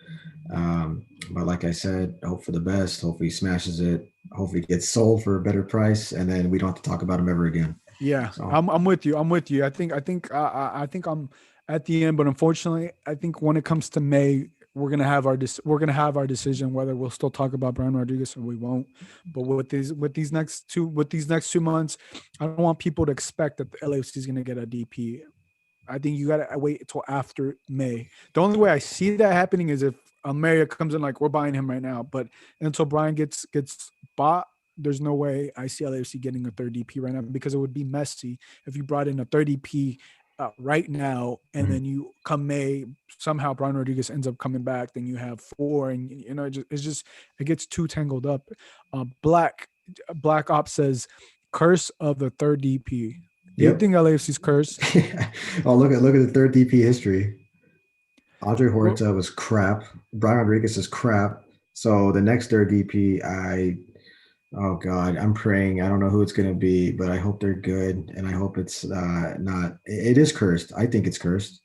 But like I said, hope for the best. Hopefully he smashes it. Hopefully he gets sold for a better price. And then we don't have to talk about him ever again. Yeah, so. I'm with you. I think I'm at the end, but unfortunately, I think when it comes to May, we're gonna have our decision whether we'll still talk about Brian Rodriguez or we won't. But with these next 2 months, I don't want people to expect that the LAFC is gonna get a DP. I think you gotta wait until after May. The only way I see that happening is if Almeria comes in like we're buying him right now. But until Brian gets bought, there's no way I see LAFC getting a third DP right now, because it would be messy if you brought in a third DP right now, and then you come May, somehow Brian Rodriguez ends up coming back, then you have 4, and it gets too tangled up. Black Ops says curse of the third DP. Do you think LAFC's cursed? Oh, look at the third DP history. Andre Horta was crap. Brian Rodriguez is crap. So the next third DP, oh God, I'm praying. I don't know who it's going to be, but I hope they're good. And I hope it's not. It is cursed. I think it's cursed.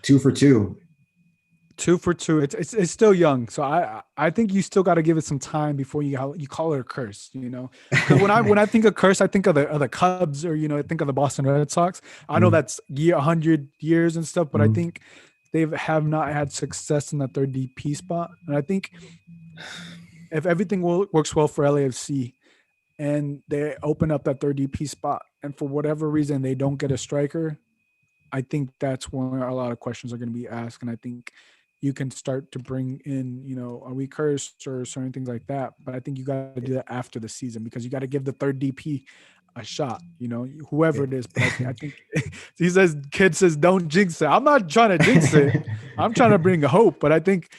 2 for 2. 2 for 2. It's still young. So I think you still got to give it some time before you call it a curse, because when I think of curse, I think of the Cubs, or, I think of the Boston Red Sox. I know that's 100 years and stuff, but I think they have not had success in that third DP spot. And I think if everything works well for LAFC and they open up that third DP spot, and for whatever reason they don't get a striker, I think that's when a lot of questions are going to be asked. And I think you can start to bring in, are we cursed or certain things like that. But I think you got to do that after the season, because you got to give the third DP a shot, whoever it is. But I think kid says, don't jinx it. I'm not trying to jinx it. I'm trying to bring hope. But I think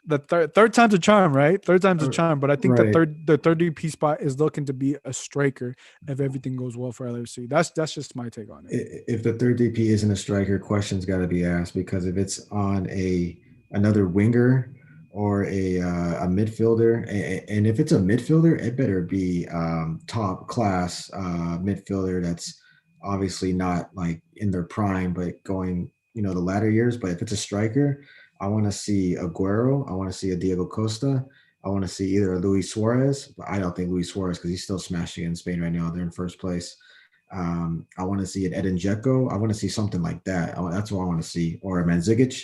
the third time's a charm, right? Third time's a charm. But I think the third DP spot is looking to be a striker if everything goes well for LAFC. That's just my take on it. If the third DP isn't a striker, questions got to be asked, because if it's on another winger or a midfielder, and if it's a midfielder, it better be top class midfielder that's obviously not like in their prime, but going the latter years. But if it's a striker, I want to see Aguero. I want to see a Diego Costa. I want to see either a Luis Suarez. But I don't think Luis Suarez, because he's still smashing in Spain right now. They're in first place. I want to see an Edin Dzeko. I want to see something like that. That's what I want to see. Or a Mandzukic.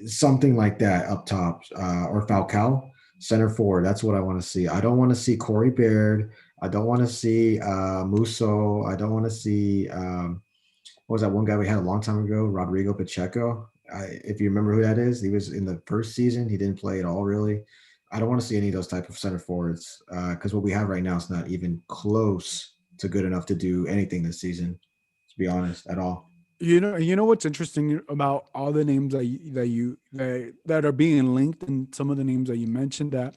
Something like that up top. Or Falcao, center forward. That's what I want to see. I don't want to see Corey Baird. I don't want to see Musso. I don't want to see what was that one guy we had a long time ago? Rodrigo Pacheco. If you remember who that is, he was in the first season. He didn't play at all, really. I don't want to see any of those type of center forwards, because what we have right now is not even close to good enough to do anything this season, to be honest, at all. You know what's interesting about all the names that are being linked, and some of the names that you mentioned, that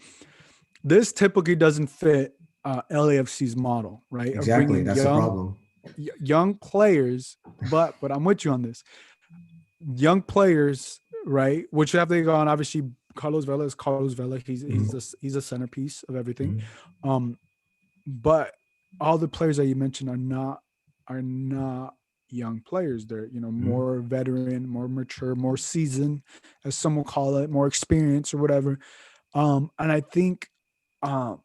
this typically doesn't fit LAFC's model, right? Exactly, that's the problem. Young players, but I'm with you on this. Young players, right? Which have they gone obviously Carlos Vela is Carlos Vela. Mhm. He's a centerpiece of everything. Mhm. Um, but all the players that you mentioned are not young players. They're Mhm. more veteran, more mature, more seasoned, as some will call it, more experience or whatever. And um,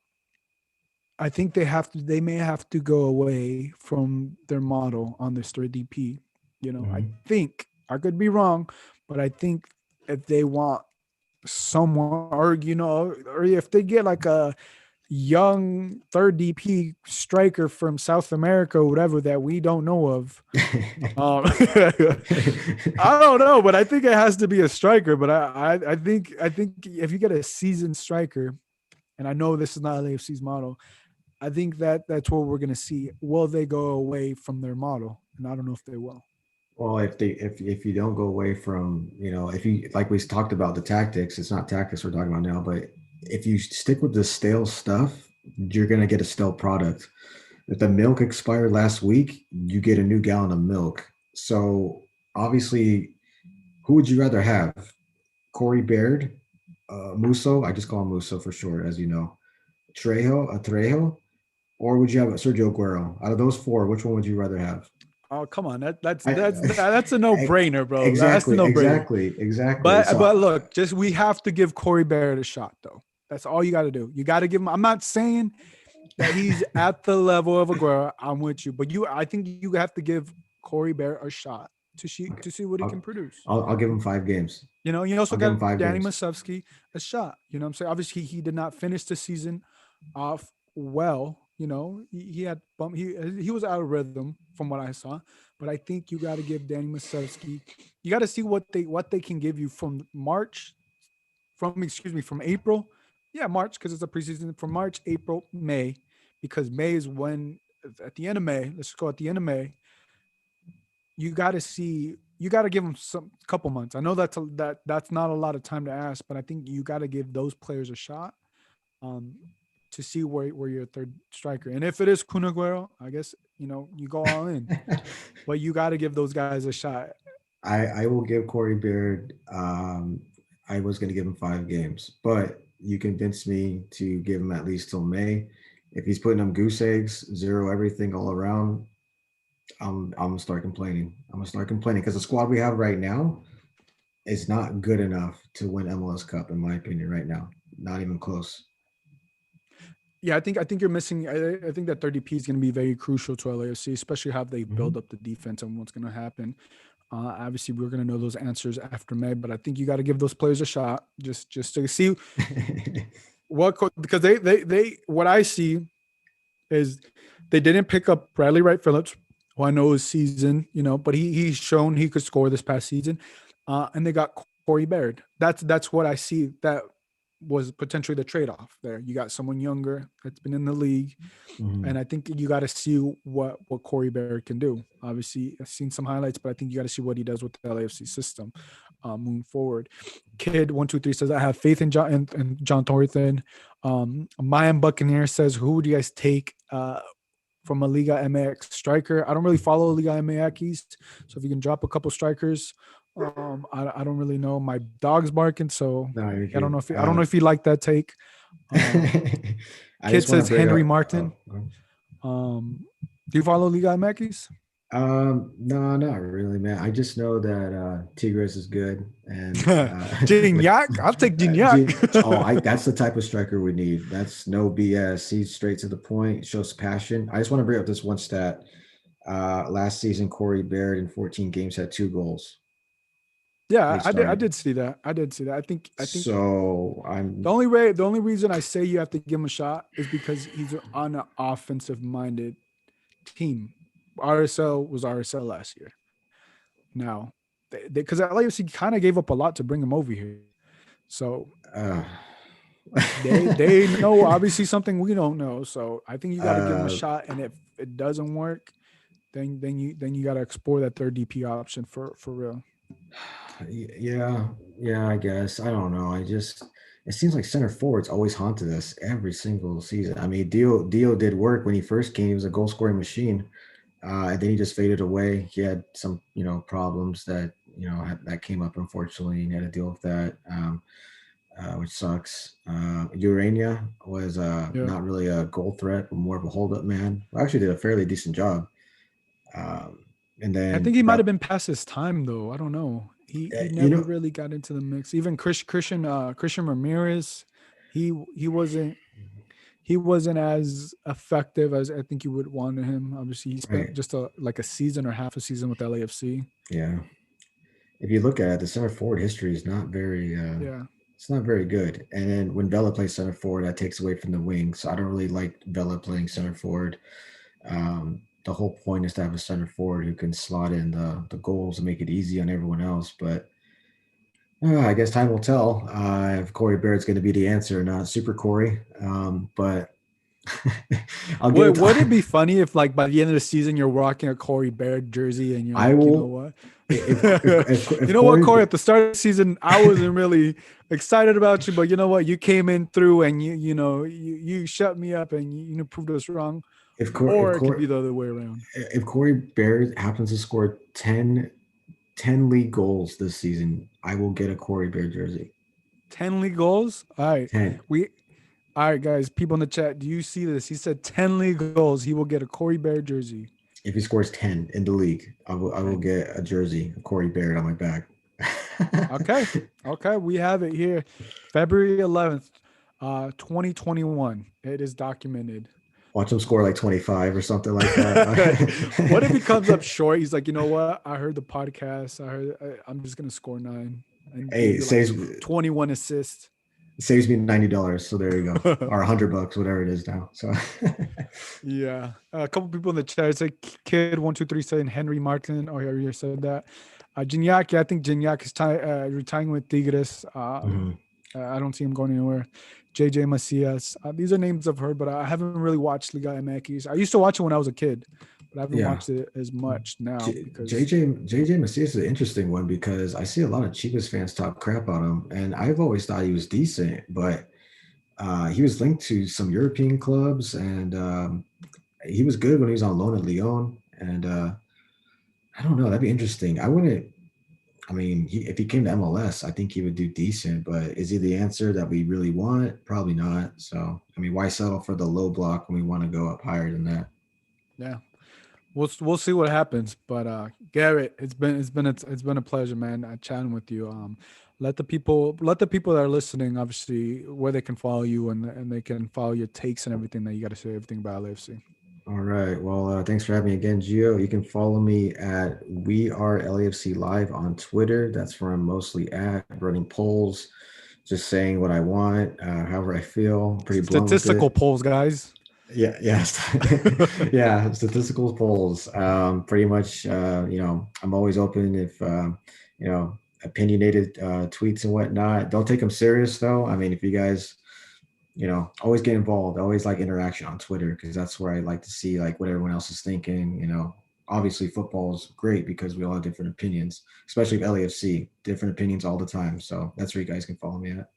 I think they may have to go away from their model on this third DP. I Mhm. think I could be wrong, but I think if they want someone, or if they get like a young third DP striker from South America or whatever that we don't know of. I don't know, but I think it has to be a striker. But I think if you get a seasoned striker, and I know this is not LAFC's model, I think that's what we're gonna see. Will they go away from their model? And I don't know if they will. Well, if you don't go away from, if you, like we talked about the tactics, it's not tactics we're talking about now, but if you stick with the stale stuff, you're gonna get a stale product. If the milk expired last week, you get a new gallon of milk. So obviously, who would you rather have? Corey Baird, Musso, I just call him Musso for short, as you know, Trejo, or would you have Sergio Aguero? Out of those four, which one would you rather have? Oh, come on, that's I, that's that's a no brainer, bro. That's a exactly, no brainer. exactly, exactly. But So look, just we have to give Corey Barrett a shot, though. That's all you got to do. You got to give him. I'm not saying that he's at the level of Aguero. I'm with you, but I think you have to give Corey Barrett a shot okay, to see what he can I'll, produce. I'll give him 5 games. You also I'll give him got five Danny games. Musovsky a shot. You know what I'm saying? Obviously, he did not finish the season off well. He had he was out of rhythm from what I saw. But I think you got to give Danny Musovsky. You got to see what they can give you from March, from April. Yeah, March because it's a preseason from March, April, May, because May is when at the end of May. Let's go at the end of May. You got to give them some couple months. I know that's not a lot of time to ask, but I think you got to give those players a shot um, to see where your third striker. And if it is Kun Aguero, I guess you go all in, but you got to give those guys a shot. I will give Corey Beard. I was going to give him 5 games, but you convinced me to give him at least till May. If he's putting them goose eggs, zero everything all around, I'm gonna start complaining. I'm gonna start complaining because the squad we have right now is not good enough to win MLS Cup, in my opinion. Right now, not even close. Yeah, I think you're missing. I think that 30P is going to be very crucial to LAFC, especially how they Mm-hmm. build up the defense and what's going to happen. Obviously, we're going to know those answers after May, but I think you got to give those players a shot just to see because they what I see is they didn't pick up Bradley Wright Phillips, who I know is seasoned, but he's shown he could score this past season, and they got Corey Baird. That's what I see. That was potentially the trade off there. You got someone younger that's been in the league, Mm-hmm. and I think you got to see what Corey Baird can do. Obviously, I've seen some highlights, but I think you got to see what he does with the LAFC system moving forward. Kid 123 says I have faith in John Thornton. Mayan Buccaneer says who would you guys take from a Liga MX striker? I don't really follow Liga MX East, so if you can drop a couple strikers. I don't really know. My dog's barking, so No, you're I don't good. know if you like that take. I Kid just want to says bring Henry up. Martin. Do you follow Liga MX? No, not really, man. I just know that Tigres is good, and with Gignac? I'll take Oh, Gignac. that's the type of striker we need. That's no BS. He's straight to the point, shows passion. I just want to bring up this one stat. Last season, Corey Baird in 14 games had 2 goals. Yeah, He I started. did see that. I did see that. I think So the only reason I say you have to give him a shot is because he's on an offensive minded team. RSL was RSL last year. Now, because LAFC kind of gave up a lot to bring him over here, so uh, they know obviously something we don't know. So I think you got to give him a uh, shot, and if it doesn't work, then you got to explore that third DP option for real. yeah, yeah, I guess. I don't know. It seems like center forwards always haunted us every single season. I mean, Dio did work when he first came. He was a goal scoring machine. And then he just faded away. He had some, problems that, that came up, unfortunately, and he had to deal with that. which sucks. Urania was Yeah. not really a goal threat, but more of a hold-up man. Well, actually did a fairly decent job. Um, and I then think he might that, have been past his time though. I don't know. He you never know, really got into the mix. Even Christian Ramirez, he wasn't he wasn't as effective as I think you would want him. Obviously, he spent right? just a season or half a season with LAFC. Yeah. If you look at it, the center forward history is not very. Yeah. It's not very good. And then when Vela plays center forward, that takes away from the wing. So I don't really like Vela playing center forward. The whole point is to have a center forward who can slot in the goals and make it easy on everyone else. But I guess time will tell if Corey Barrett's going to be the answer, not Super Corey. But I'll give it. Would it be funny if like by the end of the season you're rocking a Corey Baird jersey and you're I like, you know will. what? If You know what, Corey, Corey? At the start of the season, I wasn't really excited about you, but you know what? You came in through and you shut me up and you proved us wrong. if Corey, if Or it could Corey, be the other way around. if Corey Barrett happens to score 10 league goals this season, I will get a Corey Bear jersey. 10 league goals. All right. 10. All right, guys, people in the chat, do you see this? He said 10 league goals. He will get a Corey Bear jersey. If he scores 10 in the league, I will get a jersey of Corey Barrett on my back. Okay. Okay. We have it here. February 11th, 2021. It is documented. Watch him score like 25 or something like that. What if he comes up short? He's like, you know what? I heard the podcast. I'm just going to score 9. And Hey, give it you like 21 assists. saves me $90. So there you go. Or $100, whatever it is now. So Yeah. A couple people in the chat. It's like Kid123 saying Henry Martin. Oh, yeah, you said that. Gignac, I think Gignac is retiring with Tigres. I don't see him going anywhere. JJ Macias. These are names I've heard, but I haven't really watched Liga MX. I used to watch it when I was a kid, but I haven't watched it as much now. Because JJ Macias is an interesting one because I see a lot of Chivas fans talk crap on him, and I've always thought he was decent, but he was linked to some European clubs, and he was good when he was on loan at Lyon. And I don't know, that'd be interesting. I mean, if he came to MLS, I think he would do decent, but is he the answer that we really want? Probably not. So, I mean, why settle for the low block when we want to go up higher than that? Yeah, we'll see what happens. But Garrett, it's been a pleasure, man, chatting with you. Let the people that are listening, obviously, where they can follow you and they can follow your takes and everything that you got to say, everything about LAFC. All right. Well, thanks for having me again, Gio. You can follow me at We Are LAFC Live on Twitter. That's where I'm mostly at, running polls, just saying what I want, however I feel. Pretty blunt with Statistical it. polls, guys. Yeah, yeah, statistical polls. Pretty much, I'm always open if, opinionated tweets and whatnot. Don't take them serious, though. I mean, if you guys always get involved. I always like interaction on Twitter because that's where I like to see like what everyone else is thinking. Obviously football is great because we all have different opinions, especially with LAFC, different opinions all the time. So that's where you guys can follow me at.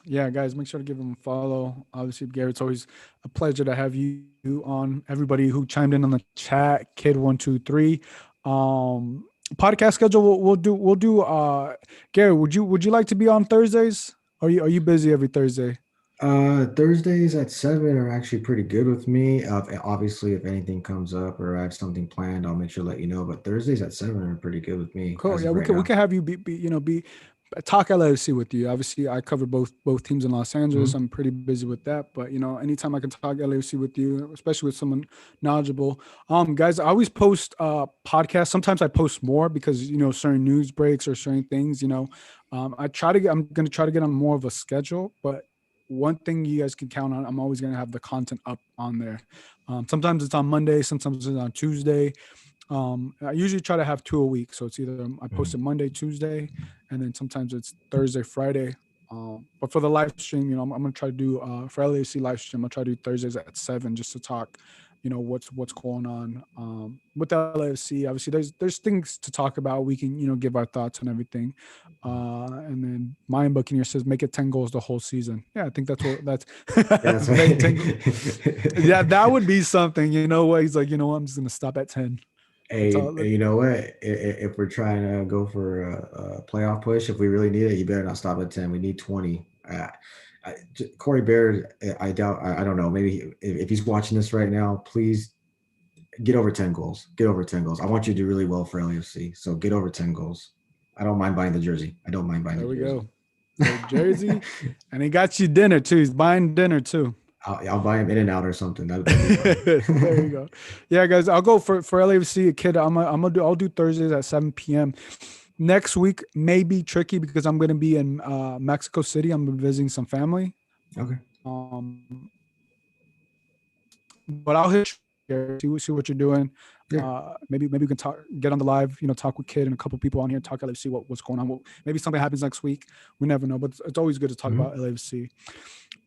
Yeah, guys, make sure to give him a follow. Obviously, Garrett, it's always a pleasure to have you on. Everybody who chimed in on the chat, Kid123. Podcast schedule we'll do Garrett, would you like to be on Thursdays? Are you busy every Thursday? Thursdays at 7 are actually pretty good with me. Obviously, if anything comes up or I have something planned, I'll make sure to let you know. But Thursdays at 7 are pretty good with me. Cool. Yeah, we can have you be talk LAFC with you. Obviously, I cover both teams in Los Angeles. I'm pretty busy with that, but anytime I can talk LAFC with you, especially with someone knowledgeable. Guys, I always post podcasts. Sometimes I post more because certain news breaks or certain things. I'm going to try to get on more of a schedule, but one thing you guys can count on, I'm always going to have the content up on there. Sometimes it's on Monday, sometimes it's on Tuesday. I usually try to have 2 a week. So it's either I post it Monday, Tuesday, and then sometimes it's Thursday, Friday. But for the live stream, I'm going to try to do for LAC live stream, I'll try to do Thursdays at 7 just to talk, what's going on with the LAFC. Obviously, there's things to talk about. We can, give our thoughts on everything. And then Mayan Buccaneer says, make it 10 goals the whole season. Yeah, I think that's That's right. Yeah, that would be something. He's like, I'm just going to stop at 10. Hey, you know what? If we're trying to go for a playoff push, if we really need it, you better not stop at 10. We need 20. Uh, Corey Baird, I doubt. I don't know. Maybe if he's watching this right now, please get over 10 goals. Get over 10 goals. I want you to do really well for LAFC. So get over 10 goals. I don't mind buying the jersey. I don't mind buying There the we jersey. go. The jersey, and he got you dinner too. He's buying dinner too. I'll buy him in and out or something. That'd be fine. There you go. Yeah, guys, I'll go for LAFC. Kid, I'll do Thursdays at 7 p.m. Next week may be tricky because I'm going to be in Mexico City. I'm visiting some family. Okay. But I'll hit you, see what you're doing. Yeah. Maybe we can get on the live, talk with Kid and a couple people on here, talk LAFC, what's going on. Maybe something happens next week. We never know, but it's always good to talk about LAFC.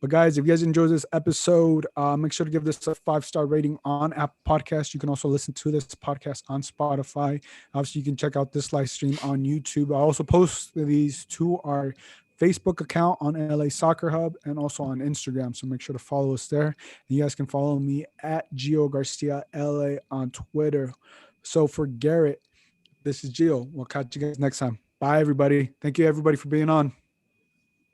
But guys, if you guys enjoyed this episode, make sure to give this a 5-star rating on Apple Podcasts. You can also listen to this podcast on Spotify. Obviously, you can check out this live stream on YouTube. I also post these to our Facebook account on LA Soccer Hub and also on Instagram. So make sure to follow us there. And you guys can follow me at Gio Garcia LA on Twitter. So for Garrett, this is Gio. We'll catch you guys next time. Bye, everybody. Thank you, everybody, for being on.